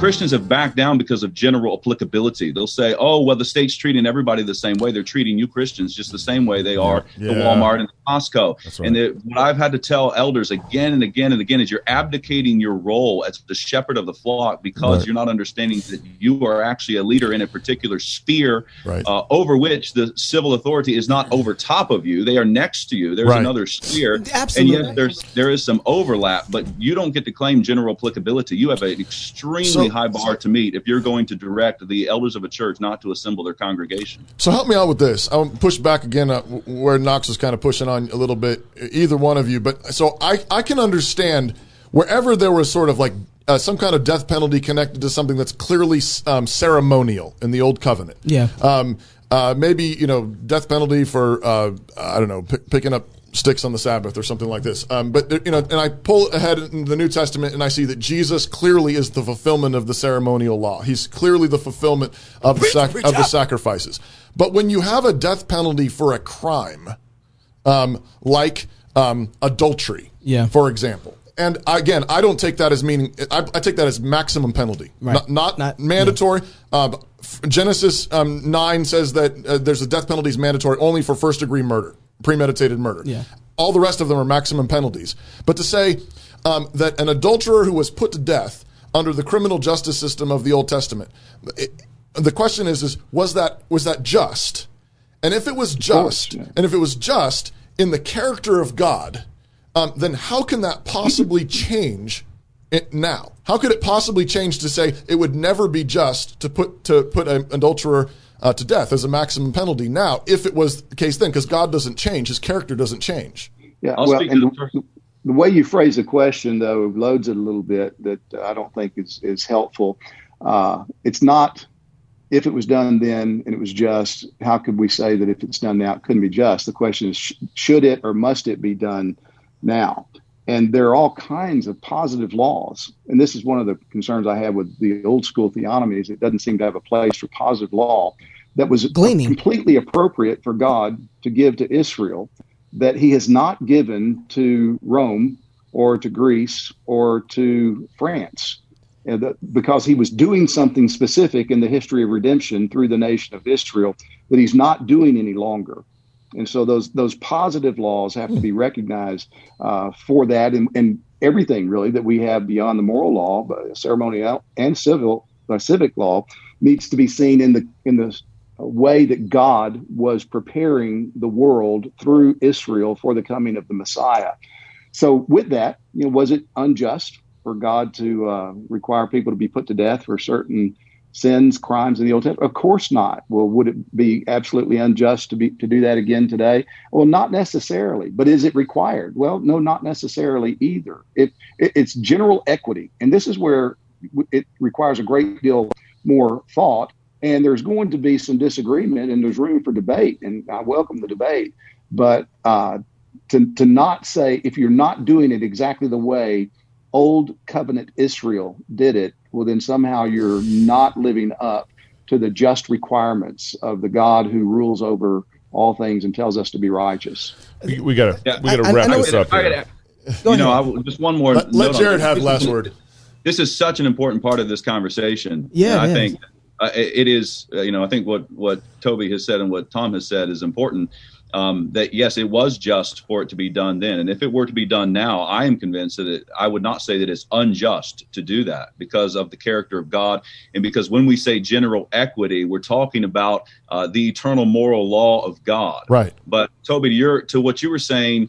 Christians have backed down because of general applicability. They'll say, oh, well, the state's treating everybody the same way. They're treating you Christians just the same way they are the Walmart and the Costco. Right. And what I've had to tell elders again and again and again is you're abdicating your role as the shepherd of the flock because you're not understanding that you are actually a leader in a particular sphere over which the civil authority is not over top of you. They are next to you. There's another sphere. Absolutely. And yes, there is some overlap, but you don't get to claim general applicability. You have an extremely high bar to meet if you're going to direct the elders of a church not to assemble their congregation. So help me out with this. I'll push back again where Knox is kind of pushing on a little bit, either one of you. But so I can understand wherever there was sort of like some kind of death penalty connected to something that's clearly ceremonial in the Old Covenant. Yeah. Maybe, death penalty for, I don't know, picking up sticks on the Sabbath or something like this. But and I pull ahead in the New Testament and I see that Jesus clearly is the fulfillment of the ceremonial law. He's clearly the fulfillment of the sacrifices. But when you have a death penalty for a crime, like adultery, for example, and again, I don't take that as meaning. I take that as maximum penalty, not mandatory. Genesis 9 says that there's a death penalty is mandatory only for first-degree murder. Premeditated murder. Yeah. All the rest of them are maximum penalties. But to say that an adulterer who was put to death under the criminal justice system of the Old Testament, the question is was that just? And if it was just, in the character of God, then how can that possibly change it now? How could it possibly change to say it would never be just to put an adulterer to death as a maximum penalty now, if it was the case then, because God doesn't change, his character doesn't change. Yeah, the way you phrase the question, though, loads it a little bit that I don't think is helpful. It's not if it was done then and it was just, how could we say that if it's done now, it couldn't be just? The question is, should it or must it be done now? And there are all kinds of positive laws. And this is one of the concerns I have with the old school theonomy, is it doesn't seem to have a place for positive law that was completely appropriate for God to give to Israel, that he has not given to Rome or to Greece or to France, because he was doing something specific in the history of redemption through the nation of Israel that he's not doing any longer. And so those positive laws have to be recognized for that, and everything really that we have beyond the moral law, but ceremonial and civic law, needs to be seen in the way that God was preparing the world through Israel for the coming of the Messiah. So with that, was it unjust for God to require people to be put to death for certain sins, crimes in the Old Testament? Of course not. Well, would it be absolutely unjust to do that again today? Well, not necessarily. But is it required? Well, no, not necessarily either. It's general equity, and this is where it requires a great deal more thought. And there's going to be some disagreement, and there's room for debate, and I welcome the debate. But to not say, if you're not doing it exactly the way Old Covenant Israel did it, well, then somehow you're not living up to the just requirements of the God who rules over all things and tells us to be righteous. We gotta wrap this up here. Just one more. Let Jared have the last word. This is such an important part of this conversation. Yeah, I think it is. I think what Toby has said and what Tom has said is important. That yes, it was just for it to be done then, and if it were to be done now, I am convinced that I would not say that it's unjust to do that because of the character of God, and because when we say general equity, we're talking about the eternal moral law of God. Right. But Toby, to what you were saying,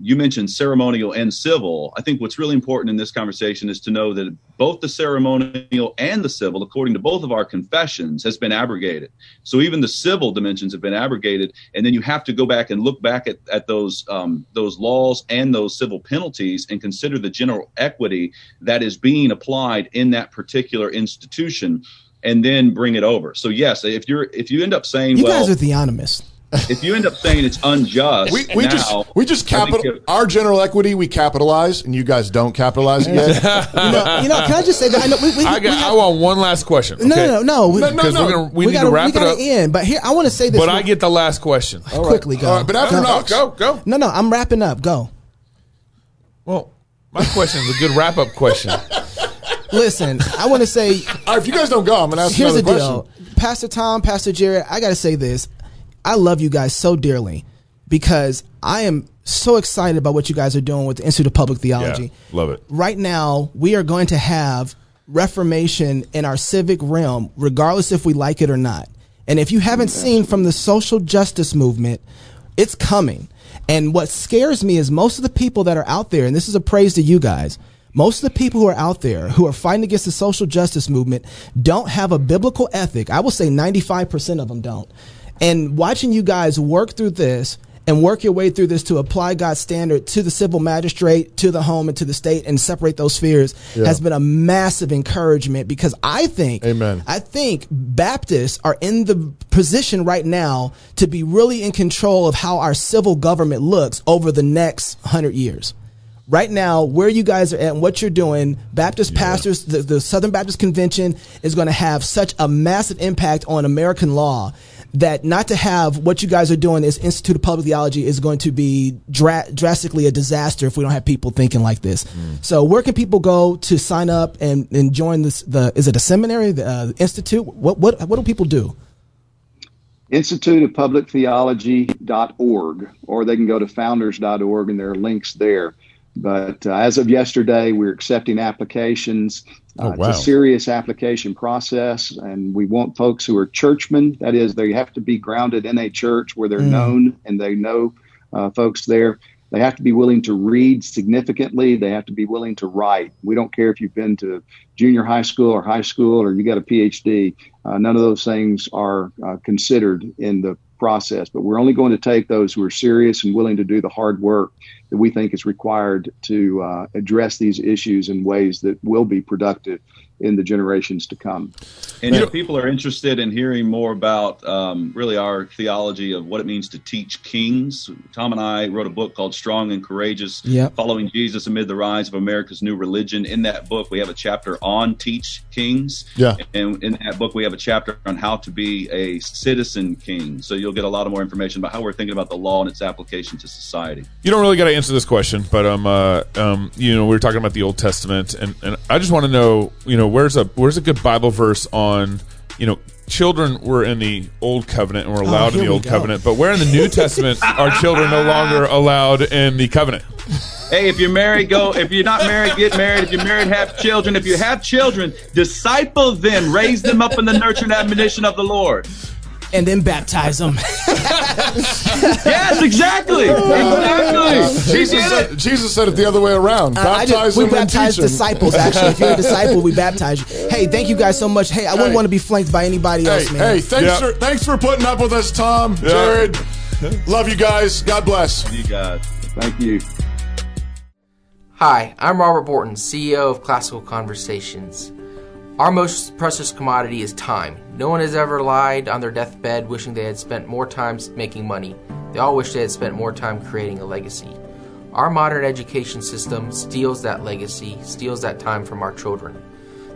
you mentioned ceremonial and civil. I think what's really important in this conversation is to know that both the ceremonial and the civil, according to both of our confessions, has been abrogated. So even the civil dimensions have been abrogated, and then you have to go back and look back at those laws and those civil penalties and consider the general equity that is being applied in that particular institution, and then bring it over. So yes, if you end up saying, you guys are theonomists. if you end up saying it's unjust, we just our general equity we capitalize, and you guys don't capitalize yet. you know, can I just say that? I know I want one last question. Okay? No. We need to wrap it up. End, but here I want to say this. But I get the last question. Quickly, go. But after Knox, go. No, I'm wrapping up. Go. Well, my question is a good wrap-up question. Listen, I want to say. All right, if you guys don't go, I'm going to ask here's another the question. Deal. Pastor Tom, Pastor Jared, I got to say this. I love you guys so dearly because I am so excited about what you guys are doing with the Institute of Public Theology. Yeah, love it. Right now, we are going to have reformation in our civic realm, regardless if we like it or not. And if you haven't seen from the social justice movement, it's coming. And what scares me is most of the people that are out there, and this is a praise to you guys, most of the people who are out there who are fighting against the social justice movement don't have a biblical ethic. I will say 95% of them don't. And watching you guys work through this and work your way through this to apply God's standard to the civil magistrate, to the home, and to the state, and separate those spheres has been a massive encouragement because I think Baptists are in the position right now to be really in control of how our civil government looks over the next 100 years. Right now, where you guys are at and what you're doing, Baptist pastors, the Southern Baptist Convention is going to have such a massive impact on American law that not to have what you guys are doing as Institute of Public Theology is going to be drastically a disaster if we don't have people thinking like this. So where can people go to sign up and join this? Is it a seminary, the Institute? What do people do? instituteofpublictheology.org, or they can go to founders.org, and there are links there. But as of yesterday, we're accepting applications. It's a serious application process, and we want folks who are churchmen. That is, they have to be grounded in a church where they're known and they know folks there. They have to be willing to read significantly. They have to be willing to write. We don't care if you've been to junior high school or you got a PhD. None of those things are considered in the process, but we're only going to take those who are serious and willing to do the hard work that we think is required to address these issues in ways that will be productive in the generations to come. And if people are interested in hearing more about really our theology of what it means to teach kings, Tom and I wrote a book called Strong and Courageous, Following Jesus Amid the Rise of America's New Religion. In that book, we have a chapter on Teach Kings. And in that book, we have a chapter on how to be a citizen king. So you'll get a lot of more information about how we're thinking about the law and its application to society. You don't really got to answer this question, but we were talking about the Old Testament, and I just want to know, where's a good Bible verse on, children were in the Old Covenant and were allowed in the Old Covenant, but where in the New Testament are children no longer allowed in the covenant? Hey, if you're married, go. If you're not married, get married. If you're married, have children. If you have children, disciple them, raise them up in the nurture and admonition of the Lord. And then baptize them. Yes, exactly. Jesus said it the other way around. Baptize them. We baptize disciples, actually. If you're a disciple, we baptize you. Hey, thank you guys so much. Hey, I wouldn't want to be flanked by anybody else, man. Hey, thanks for putting up with us, Tom, Jared. Love you guys. God bless. Love you guys. Thank you. Hi, I'm Robert Borton, CEO of Classical Conversations. Our most precious commodity is time. No one has ever lied on their deathbed wishing they had spent more time making money. They all wish they had spent more time creating a legacy. Our modern education system steals that legacy, steals that time from our children.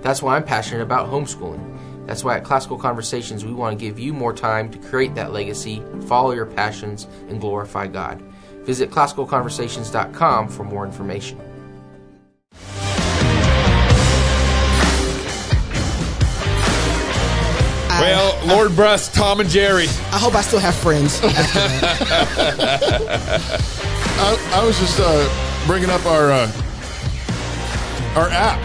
That's why I'm passionate about homeschooling. That's why at Classical Conversations we want to give you more time to create that legacy, follow your passions, and glorify God. Visit classicalconversations.com for more information. Well, Lord bless Tom and Jerry. I hope I still have friends. I was just bringing up our app.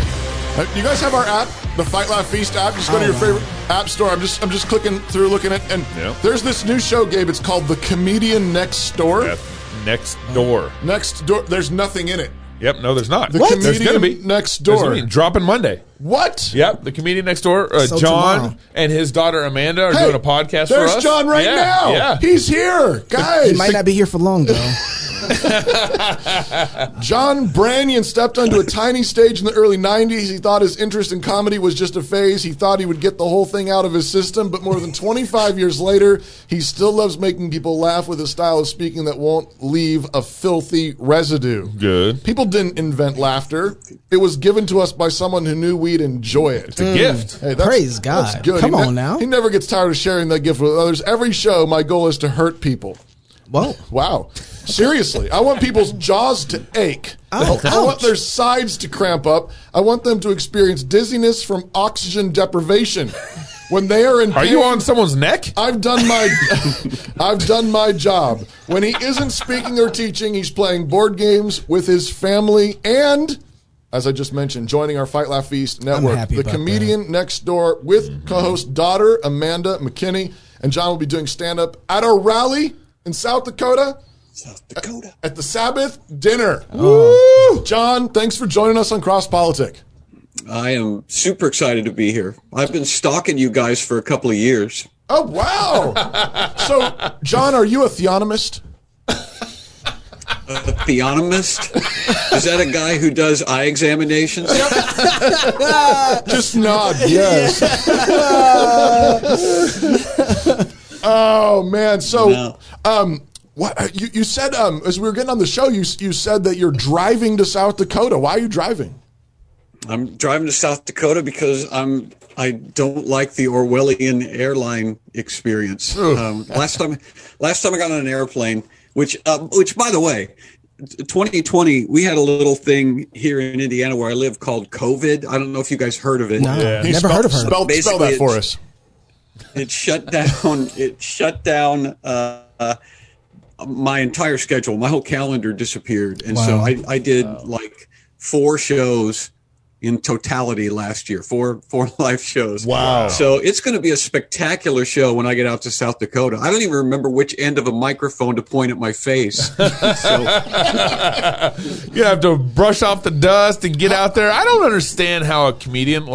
You guys have our app, the Fight Laugh Feast app? Just go to your favorite app store. I'm just clicking through, looking at, and there's this new show, Gabe. It's called The Comedian Next Door. Next Door. Next Door. There's nothing in it. Yep, no, there's not. The Comedian there's gonna be. Next Door. Dropping Monday. What? Yep, The Comedian Next Door. John and his daughter Amanda are doing a podcast for us. There's John now. Yeah. He's here. Guys. He might not be here for long, though. John Branyan stepped onto a tiny stage in the early 90s. He thought his interest in comedy was just a phase. He thought he would get the whole thing out of his system, but more than 25 years later, he still loves making people laugh with a style of speaking that won't leave a filthy residue. Good. People didn't invent laughter. It was given to us by someone who knew we'd enjoy it. It's a gift. Hey, Praise God. That's good. Come on now. He never gets tired of sharing that gift with others. Every show, my goal is to hurt people. Whoa. Wow. Seriously. I want people's jaws to ache. Oh, I want their sides to cramp up. I want them to experience dizziness from oxygen deprivation. When they are in pain, Are you on someone's neck? I've done my job. When he isn't speaking or teaching, he's playing board games with his family and, as I just mentioned, joining our Fight Laugh Feast network. The comedian next door with co-host daughter Amanda McKinney. And John will be doing stand-up at our rally in South Dakota. At the Sabbath dinner. Woo! John, thanks for joining us on Cross Politic. I am super excited to be here. I've been stalking you guys for a couple of years. Oh, wow. So, John, are you a theonomist? A theonomist? Is that a guy who does eye examinations? Just nod, yes. Oh, man. So, what you said as we were getting on the show, you said that you're driving to South Dakota. Why are you driving? I'm driving to South Dakota because I don't like the Orwellian airline experience. Last time I got on an airplane, which by the way, 2020 we had a little thing here in Indiana where I live called COVID. I don't know if you guys heard of it. No, never heard of her. Spell that for us. It shut down. It shut down my entire schedule. My whole calendar disappeared, and so I did like 4 shows in totality last year, four live shows. Wow. So it's going to be a spectacular show when I get out to South Dakota. I don't even remember which end of a microphone to point at my face. So you have to brush off the dust and get out there. I don't understand how a comedian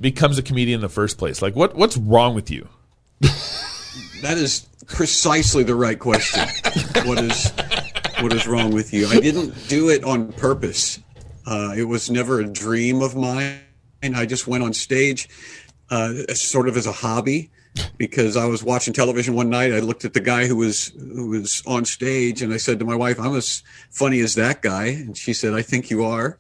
becomes a comedian in the first place. Like what's wrong with you? That is precisely the right question. What is wrong with you? I didn't do it on purpose. It was never a dream of mine. I just went on stage sort of as a hobby because I was watching television one night. I looked at the guy who was on stage, and I said to my wife, "I'm as funny as that guy." And she said, "I think you are."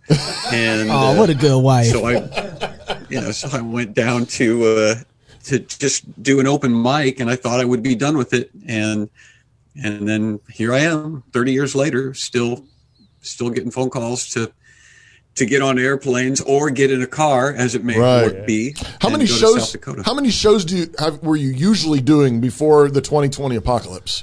And what a good wife. So I went down to just do an open mic, and I thought I would be done with it. And then here I am, 30 years later, still getting phone calls to get on airplanes or get in a car, as it may be. How many shows were you usually doing before the 2020 apocalypse?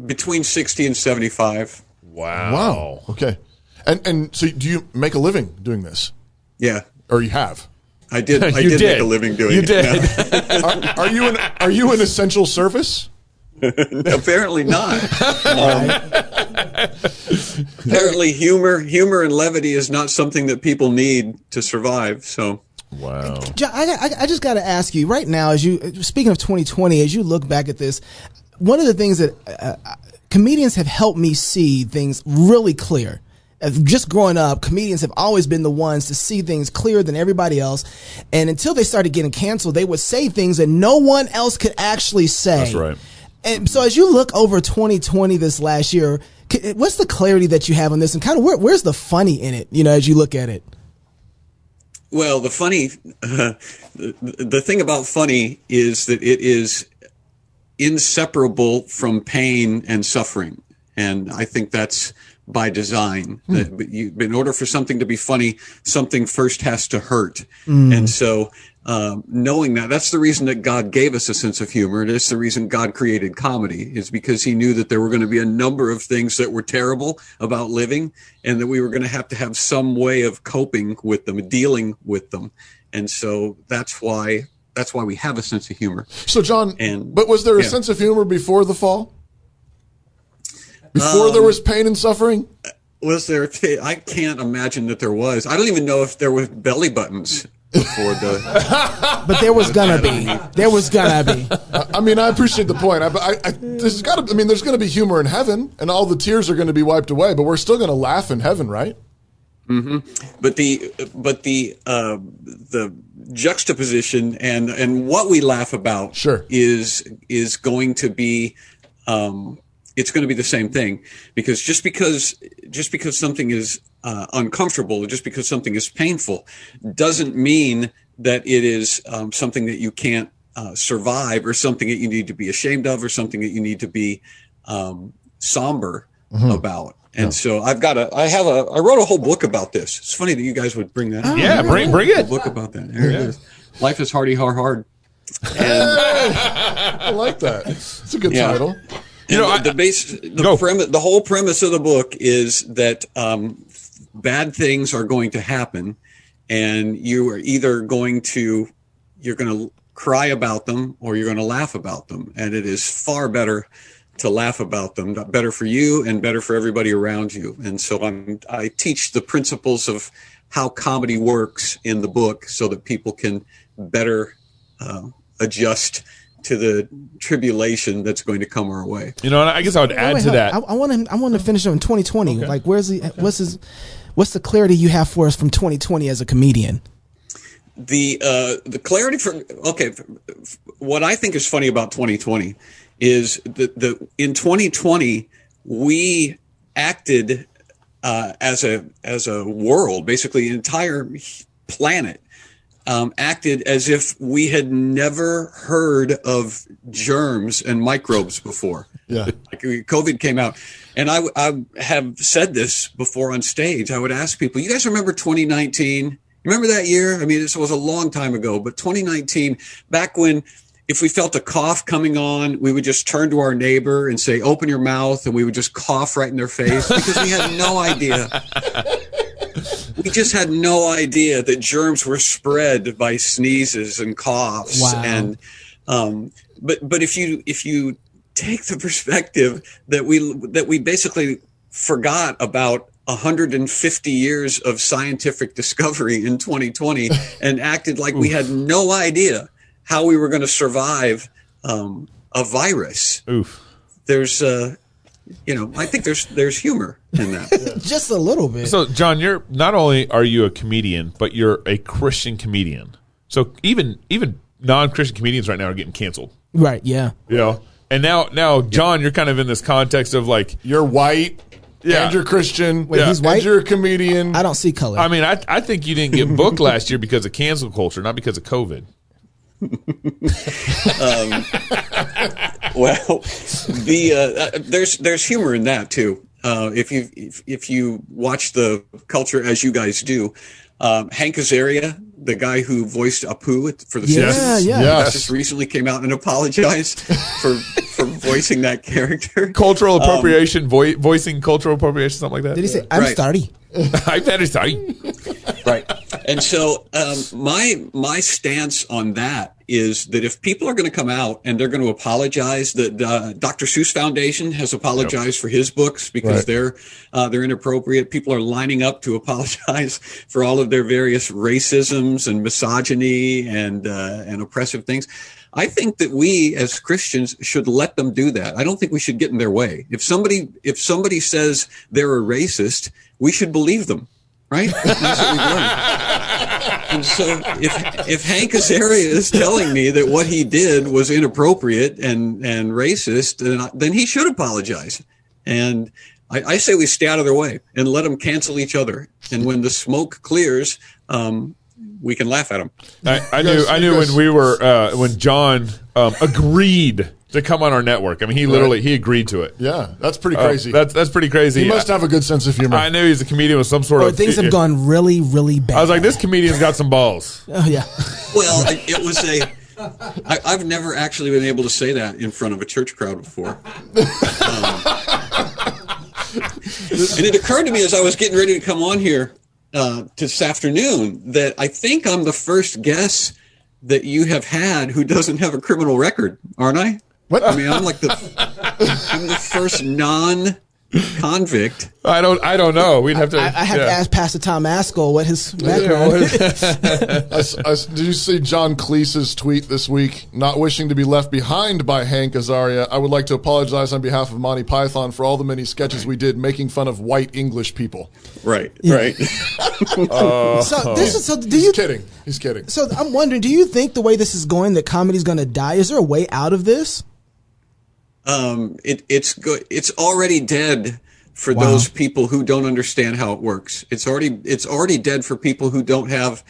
Between 60 and 75. Wow. Okay. And so do you make a living doing this? Yeah. Or you have? I did. I did make a living doing it. You did. Are you an essential service? Apparently not. Apparently, humor and levity is not something that people need to survive. So, wow. John, I just got to ask you right now, as you speaking of 2020, as you look back at this, one of the things that comedians have helped me see things really clear. Just growing up, comedians have always been the ones to see things clearer than everybody else. And until they started getting canceled, they would say things that no one else could actually say. That's right. And so as you look over 2020 this last year, what's the clarity that you have on this, and kind of where's the funny in it, as you look at it? Well, the thing about funny is that it is inseparable from pain and suffering. And I think that's by design. In order for something to be funny, something first has to hurt. And so knowing that's the reason that God gave us a sense of humor. And it's the reason God created comedy, is because he knew that there were going to be a number of things that were terrible about living, and that we were going to have some way of coping with them, dealing with them. And so that's why we have a sense of humor. So John, but was there a sense of humor before the fall? Before there was pain and suffering? Was there? I can't imagine that there was. I don't even know if there were belly buttons before the. But there was gonna be. There was gonna be. I mean, I appreciate the point. There's got to. I mean, there's going to be humor in heaven, and all the tears are going to be wiped away. But we're still going to laugh in heaven, right? Mm-hmm. But the juxtaposition and what we laugh about is going to be. It's going to be the same thing, because just because something is uncomfortable, just because something is painful, doesn't mean that it is something that you can't survive, or something that you need to be ashamed of, or something that you need to be somber about. And so I wrote a whole book about this. It's funny that you guys would bring that up. Yeah, bring it. A book about that. There it is. Life is hardy, hard. And I like that. It's a good title. You know, the whole premise of the book is that bad things are going to happen, and you are either going to cry about them, or you're going to laugh about them. And it is far better to laugh about them, better for you and better for everybody around you. And so I teach the principles of how comedy works in the book, so that people can better adjust to the tribulation that's going to come our way. You know, and I guess I would add to that. I want to finish on 2020. Okay. Like, what's the clarity you have for us from 2020 as a comedian? The clarity what I think is funny about 2020 is that in 2020 we acted as a world, basically the entire planet. Acted as if we had never heard of germs and microbes before. Yeah. Like COVID came out. And I have said this before on stage. I would ask people, you guys remember 2019? Remember that year? I mean, this was a long time ago, but 2019, back when if we felt a cough coming on, we would just turn to our neighbor and say, open your mouth, and we would just cough right in their face, because we had no idea. We just had no idea that germs were spread by sneezes and coughs. Wow. And but if you take the perspective that we basically forgot about 150 years of scientific discovery in 2020 and acted like we had no idea how we were going to survive a virus. Oof. There's I think there's humor in that. Just a little bit. So, John, you're not only are you a comedian, but you're a Christian comedian. So even non-Christian comedians right now are getting canceled. Right, yeah. You know? And now, John, you're kind of in this context of like, you're white, and you're Christian. Wait, he's white? And you're a comedian. I don't see color. I mean, I think you didn't get booked last year because of cancel culture, not because of COVID. Well, there's humor in that too. If you watch the culture as you guys do, Hank Azaria, the guy who voiced Apu for the Simpsons, just recently came out and apologized for voicing that character. Cultural appropriation, voicing cultural appropriation, something like that. Did he say, I'm sorry? I'm very sorry. Right. And so my stance on that is that if people are going to come out and they're going to apologize, that Dr. Seuss Foundation has apologized for his books because they're inappropriate. People are lining up to apologize for all of their various racisms and misogyny and oppressive things. I think that we as Christians should let them do that. I don't think we should get in their way. If somebody says they're a racist, we should believe them, right? That's what we've learned. And so if Hank Azaria is telling me that what he did was inappropriate and racist, then he should apologize. And I say we stay out of their way and let them cancel each other. And when the smoke clears, we can laugh at them. I knew when John agreed to come on our network. I mean, he agreed to it. Yeah, that's pretty crazy. That's pretty crazy. He must have a good sense of humor. I knew he's a comedian with some sort of. Things have gone really, really bad. I was like, this comedian's got some balls. Oh yeah. Well, it was I've never actually been able to say that in front of a church crowd before. And it occurred to me as I was getting ready to come on here this afternoon that I think I'm the first guest that you have had who doesn't have a criminal record, aren't I? What? I mean, I'm the first convict. I don't know. We'd have to. I have to ask Pastor Tom Askell what his background is. Did you see John Cleese's tweet this week? Not wishing to be left behind by Hank Azaria, I would like to apologize on behalf of Monty Python for all the many sketches we did making fun of white English people. Right. He's kidding. He's kidding. So I'm wondering, do you think the way this is going, that comedy's going to die? Is there a way out of this? It's already dead for those people who don't understand how it works. It's already dead for people who don't have,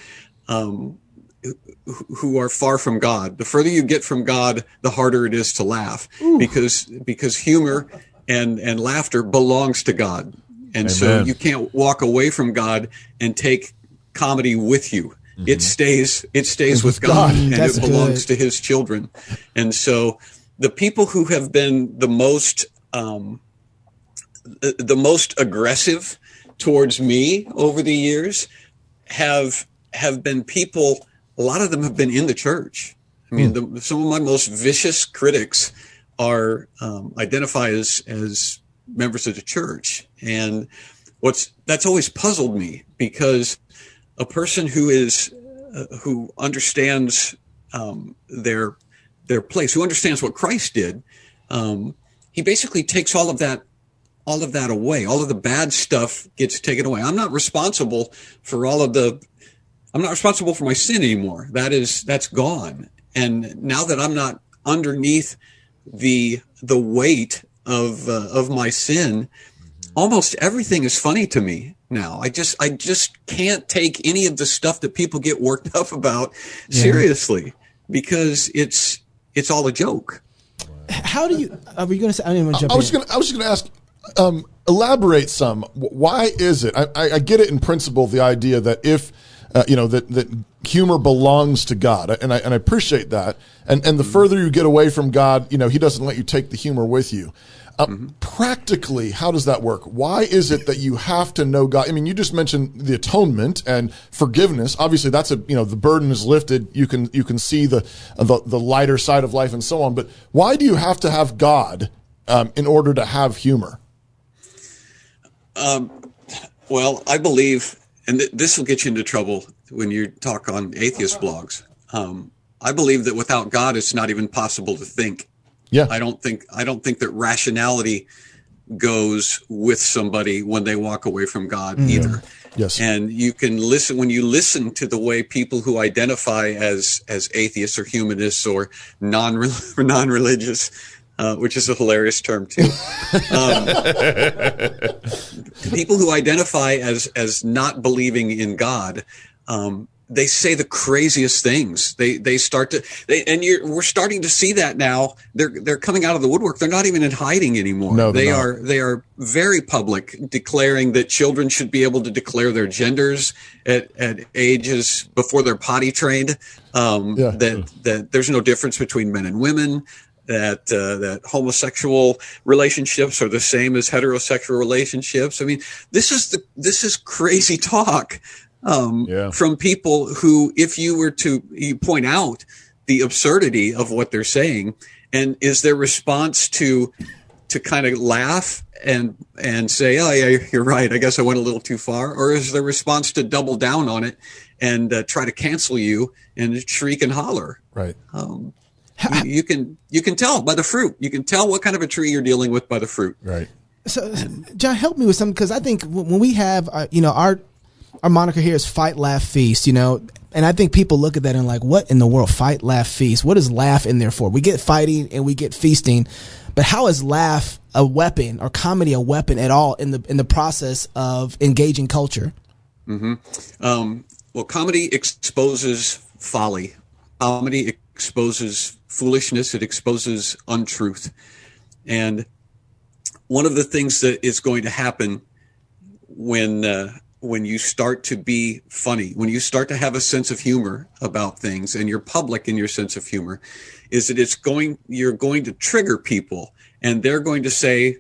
who are far from God. The further you get from God, the harder it is to laugh. Ooh. because humor and laughter belongs to God. And Amen. So you can't walk away from God and take comedy with you. Mm-hmm. It stays with God, and it belongs to his children. And so the people who have been the most aggressive towards me over the years have been people. A lot of them have been in the church. I mean, some of my most vicious critics are identify as members of the church, and that's always puzzled me, because a person who understands their place, who understands what Christ did, he basically takes all of that away. All of the bad stuff gets taken away. I'm not responsible for my sin anymore. That's gone. And now that I'm not underneath the weight of my sin, almost everything is funny to me now. I just can't take any of the stuff that people get worked up about seriously, because it's all a joke. How do you? Are we going to say? I didn't want to jump in. I was going to ask. Elaborate some. Why is it? I get it in principle, the idea that if that humor belongs to God, and I appreciate that. And the further you get away from God, He doesn't let you take the humor with you. Practically, how does that work? Why is it that you have to know God? I mean, you just mentioned the atonement and forgiveness. Obviously, that's the burden is lifted. You can see the lighter side of life and so on. But why do you have to have God in order to have humor? Well, I believe, and this will get you into trouble when you talk on atheist blogs. I believe that without God, it's not even possible to think. Yeah, I don't think that rationality goes with somebody when they walk away from God either. Yes, and you can listen when you listen to the way people who identify as atheists or humanists or non-religious, which is a hilarious term too. People who identify as not believing in God. They say the craziest things. We're starting to see that now. They're coming out of the woodwork. They're not even in hiding anymore. No, they are very public, declaring that children should be able to declare their genders at ages before they're potty trained. That there's no difference between men and women. That homosexual relationships are the same as heterosexual relationships. I mean, this is crazy talk. From people who, if you point out the absurdity of what they're saying, and is their response to kind of laugh and say, oh yeah, you're right, I guess I went a little too far, or is their response to double down on it and try to cancel you and shriek and holler? Right. You can tell by the fruit. You can tell what kind of a tree you're dealing with by the fruit. Right. So, John, help me with something, because I think when we have our moniker here is Fight, Laugh, Feast, and I think people look at that and like, what in the world? Fight, laugh, feast. What is laugh in there for? We get fighting and we get feasting, but how is laugh a weapon, or comedy a weapon at all in the process of engaging culture? Well, comedy exposes folly. Comedy exposes foolishness. It exposes untruth. And one of the things that is going to happen when you start to be funny, when you start to have a sense of humor about things, and you're public in your sense of humor, is that you're going to trigger people, and they're going to say,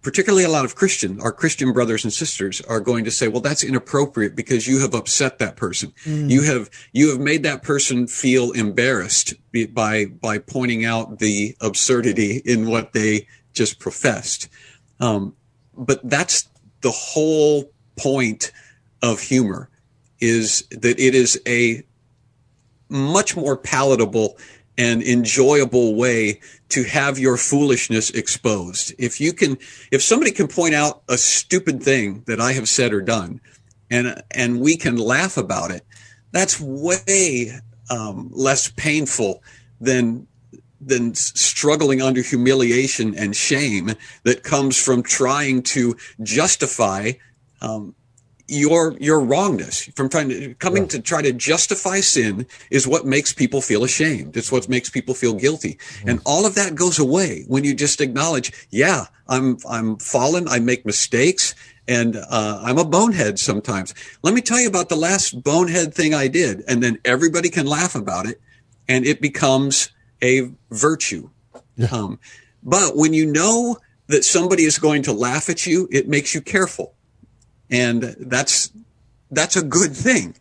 particularly a lot of our Christian brothers and sisters are going to say, well, that's inappropriate because you have upset that person. You have made that person feel embarrassed by pointing out the absurdity in what they just professed. but that's the whole point of humor, is that it is a much more palatable and enjoyable way to have your foolishness exposed. If somebody can point out a stupid thing that I have said or done, and we can laugh about it, that's way less painful than struggling under humiliation and shame that comes from trying to justify your wrongness, from to try to justify sin is what makes people feel ashamed. It's what makes people feel guilty. And all of that goes away when you just acknowledge, yeah, I'm fallen. I make mistakes, and I'm a bonehead sometimes. Let me tell you about the last bonehead thing I did, and then everybody can laugh about it, and it becomes a virtue. Yeah. But when you know that somebody is going to laugh at you, it makes you careful. And that's a good thing.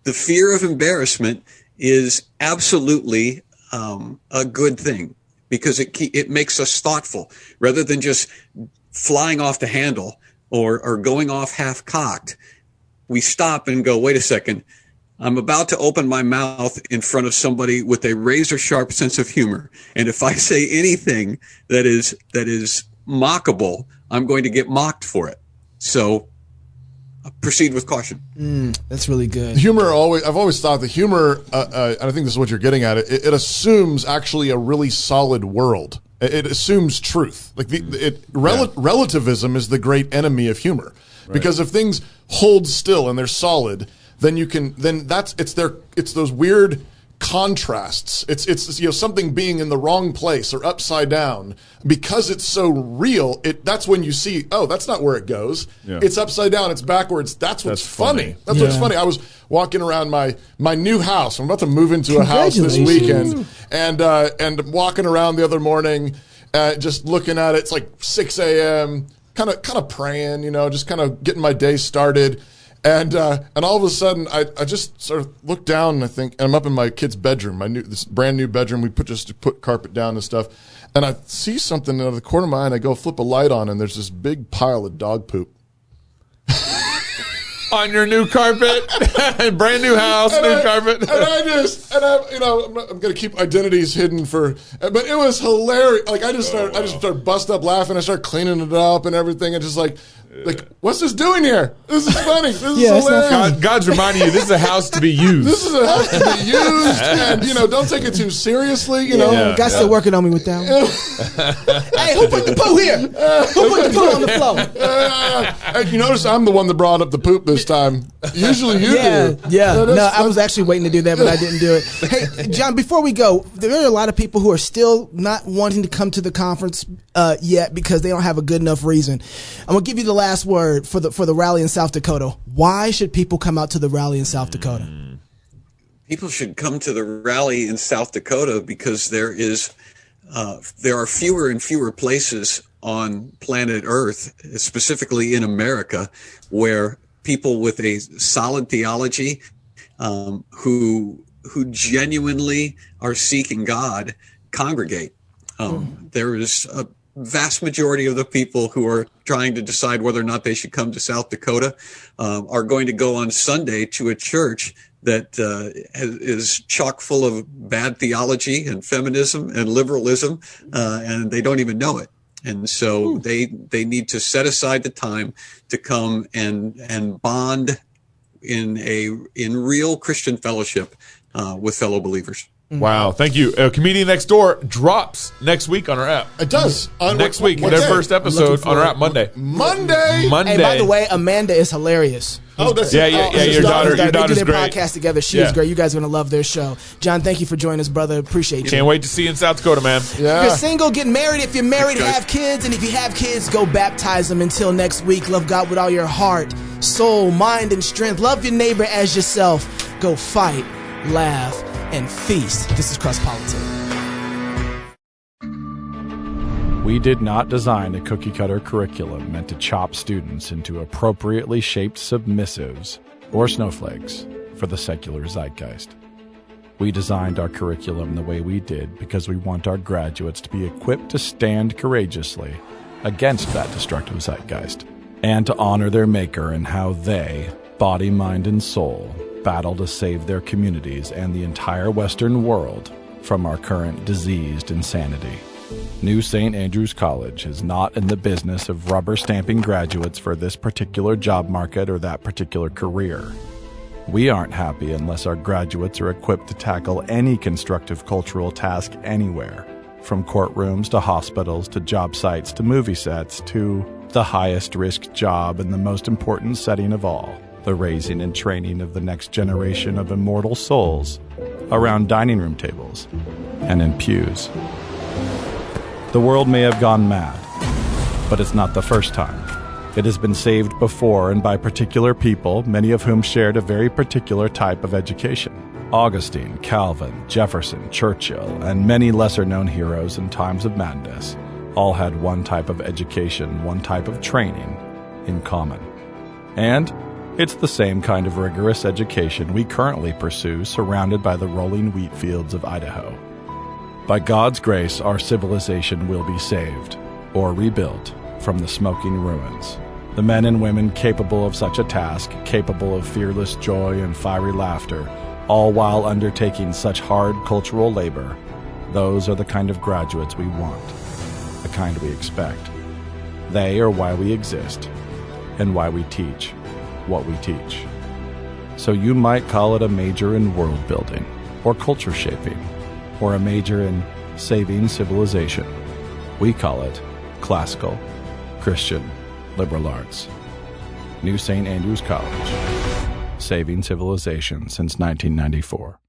The fear of embarrassment is absolutely a good thing, because it makes us thoughtful rather than just flying off the handle or going off half cocked. We stop and go, wait a second. I'm about to open my mouth in front of somebody with a razor sharp sense of humor. And if I say anything that is mockable, I'm going to get mocked for it. So proceed with caution. That's really good. I've always thought the humor, and I think this is what you're getting at, it assumes actually a really solid world. It assumes truth. Like relativism is the great enemy of humor. Right. Because if things hold still and they're solid, then it's those weird contrasts. It's something being in the wrong place or upside down. Because it's so real, that's when you see, oh, that's not where it goes. Yeah. It's upside down, it's backwards. That's what's funny. That's what's funny. I was walking around my new house. I'm about to move into a house this weekend, and walking around the other morning, just looking at it. It's like 6 a.m., kind of praying, just kind of getting my day started. And all of a sudden, I just sort of look down, and I'm up in my kid's bedroom, this brand new bedroom. We put carpet down and stuff, and I see something out of the corner of my eye, and I go flip a light on, and there's this big pile of dog poop. On your new carpet, brand new house, carpet. I'm going to keep identities hidden but it was hilarious. Like I just started bust up laughing. I started cleaning it up and everything. And just like, what's this doing here? This is funny. This is hilarious. God's reminding you, this is a house to be used. This is a house to be used. And, don't take it too seriously, God's still working on me with that one. Hey, who put the poo here? Who put the poo on the floor? You notice I'm the one that brought up the poop this time. Usually you do. Yeah. I was actually waiting to do that, but I didn't do it. Hey, John, before we go, there are a lot of people who are still not wanting to come to the conference yet because they don't have a good enough reason. I'm going to give you the last word for the rally in South Dakota. Why should people come out to the rally in South Dakota? People should come to the rally in South Dakota because there are fewer and fewer places on planet Earth, specifically in America, where people with a solid theology, who genuinely are seeking God, congregate. There is a vast majority of the people who are trying to decide whether or not they should come to South Dakota are going to go on Sunday to a church that is chock full of bad theology and feminism and liberalism, and they don't even know it. And so they need to set aside the time to come and bond in real Christian fellowship with fellow believers. Wow, thank you. Comedian Next Door drops next week on our app. It does. Next week, their first episode on our app Monday. Monday. Hey, by the way, Amanda is hilarious. Oh, that's your daughter's they do their great. podcast together. She is great. You guys are going to love their show. John, thank you for joining us, brother. Appreciate you. Can't wait to see you in South Dakota, man. Yeah. If you're single, get married. If you're married, have kids. And if you have kids, go baptize them. Until next week, love God with all your heart, soul, mind, and strength. Love your neighbor as yourself. Go fight, laugh, and feast. This is Cross Politics. We did not design a cookie-cutter curriculum meant to chop students into appropriately shaped submissives or snowflakes for the secular zeitgeist. We designed our curriculum the way we did because we want our graduates to be equipped to stand courageously against that destructive zeitgeist, and to honor their maker and how they, body, mind, and soul, battle to save their communities and the entire Western world from our current diseased insanity. New St. Andrews College is not in the business of rubber stamping graduates for this particular job market or that particular career. We aren't happy unless our graduates are equipped to tackle any constructive cultural task anywhere, from courtrooms to hospitals to job sites to movie sets to the highest risk job and the most important setting of all, the raising and training of the next generation of immortal souls around dining room tables and in pews. The world may have gone mad, but it's not the first time. It has been saved before and by particular people, many of whom shared a very particular type of education. Augustine, Calvin, Jefferson, Churchill, and many lesser-known heroes in times of madness all had one type of education, one type of training in common. And it's the same kind of rigorous education we currently pursue surrounded by the rolling wheat fields of Idaho. By God's grace, our civilization will be saved, or rebuilt, from the smoking ruins. The men and women capable of such a task, capable of fearless joy and fiery laughter, all while undertaking such hard cultural labor, those are the kind of graduates we want, the kind we expect. They are why we exist, and why we teach what we teach. So you might call it a major in world building, or culture shaping, or a major in saving civilization. We call it classical Christian liberal arts. New St. Andrews College, saving civilization since 1994.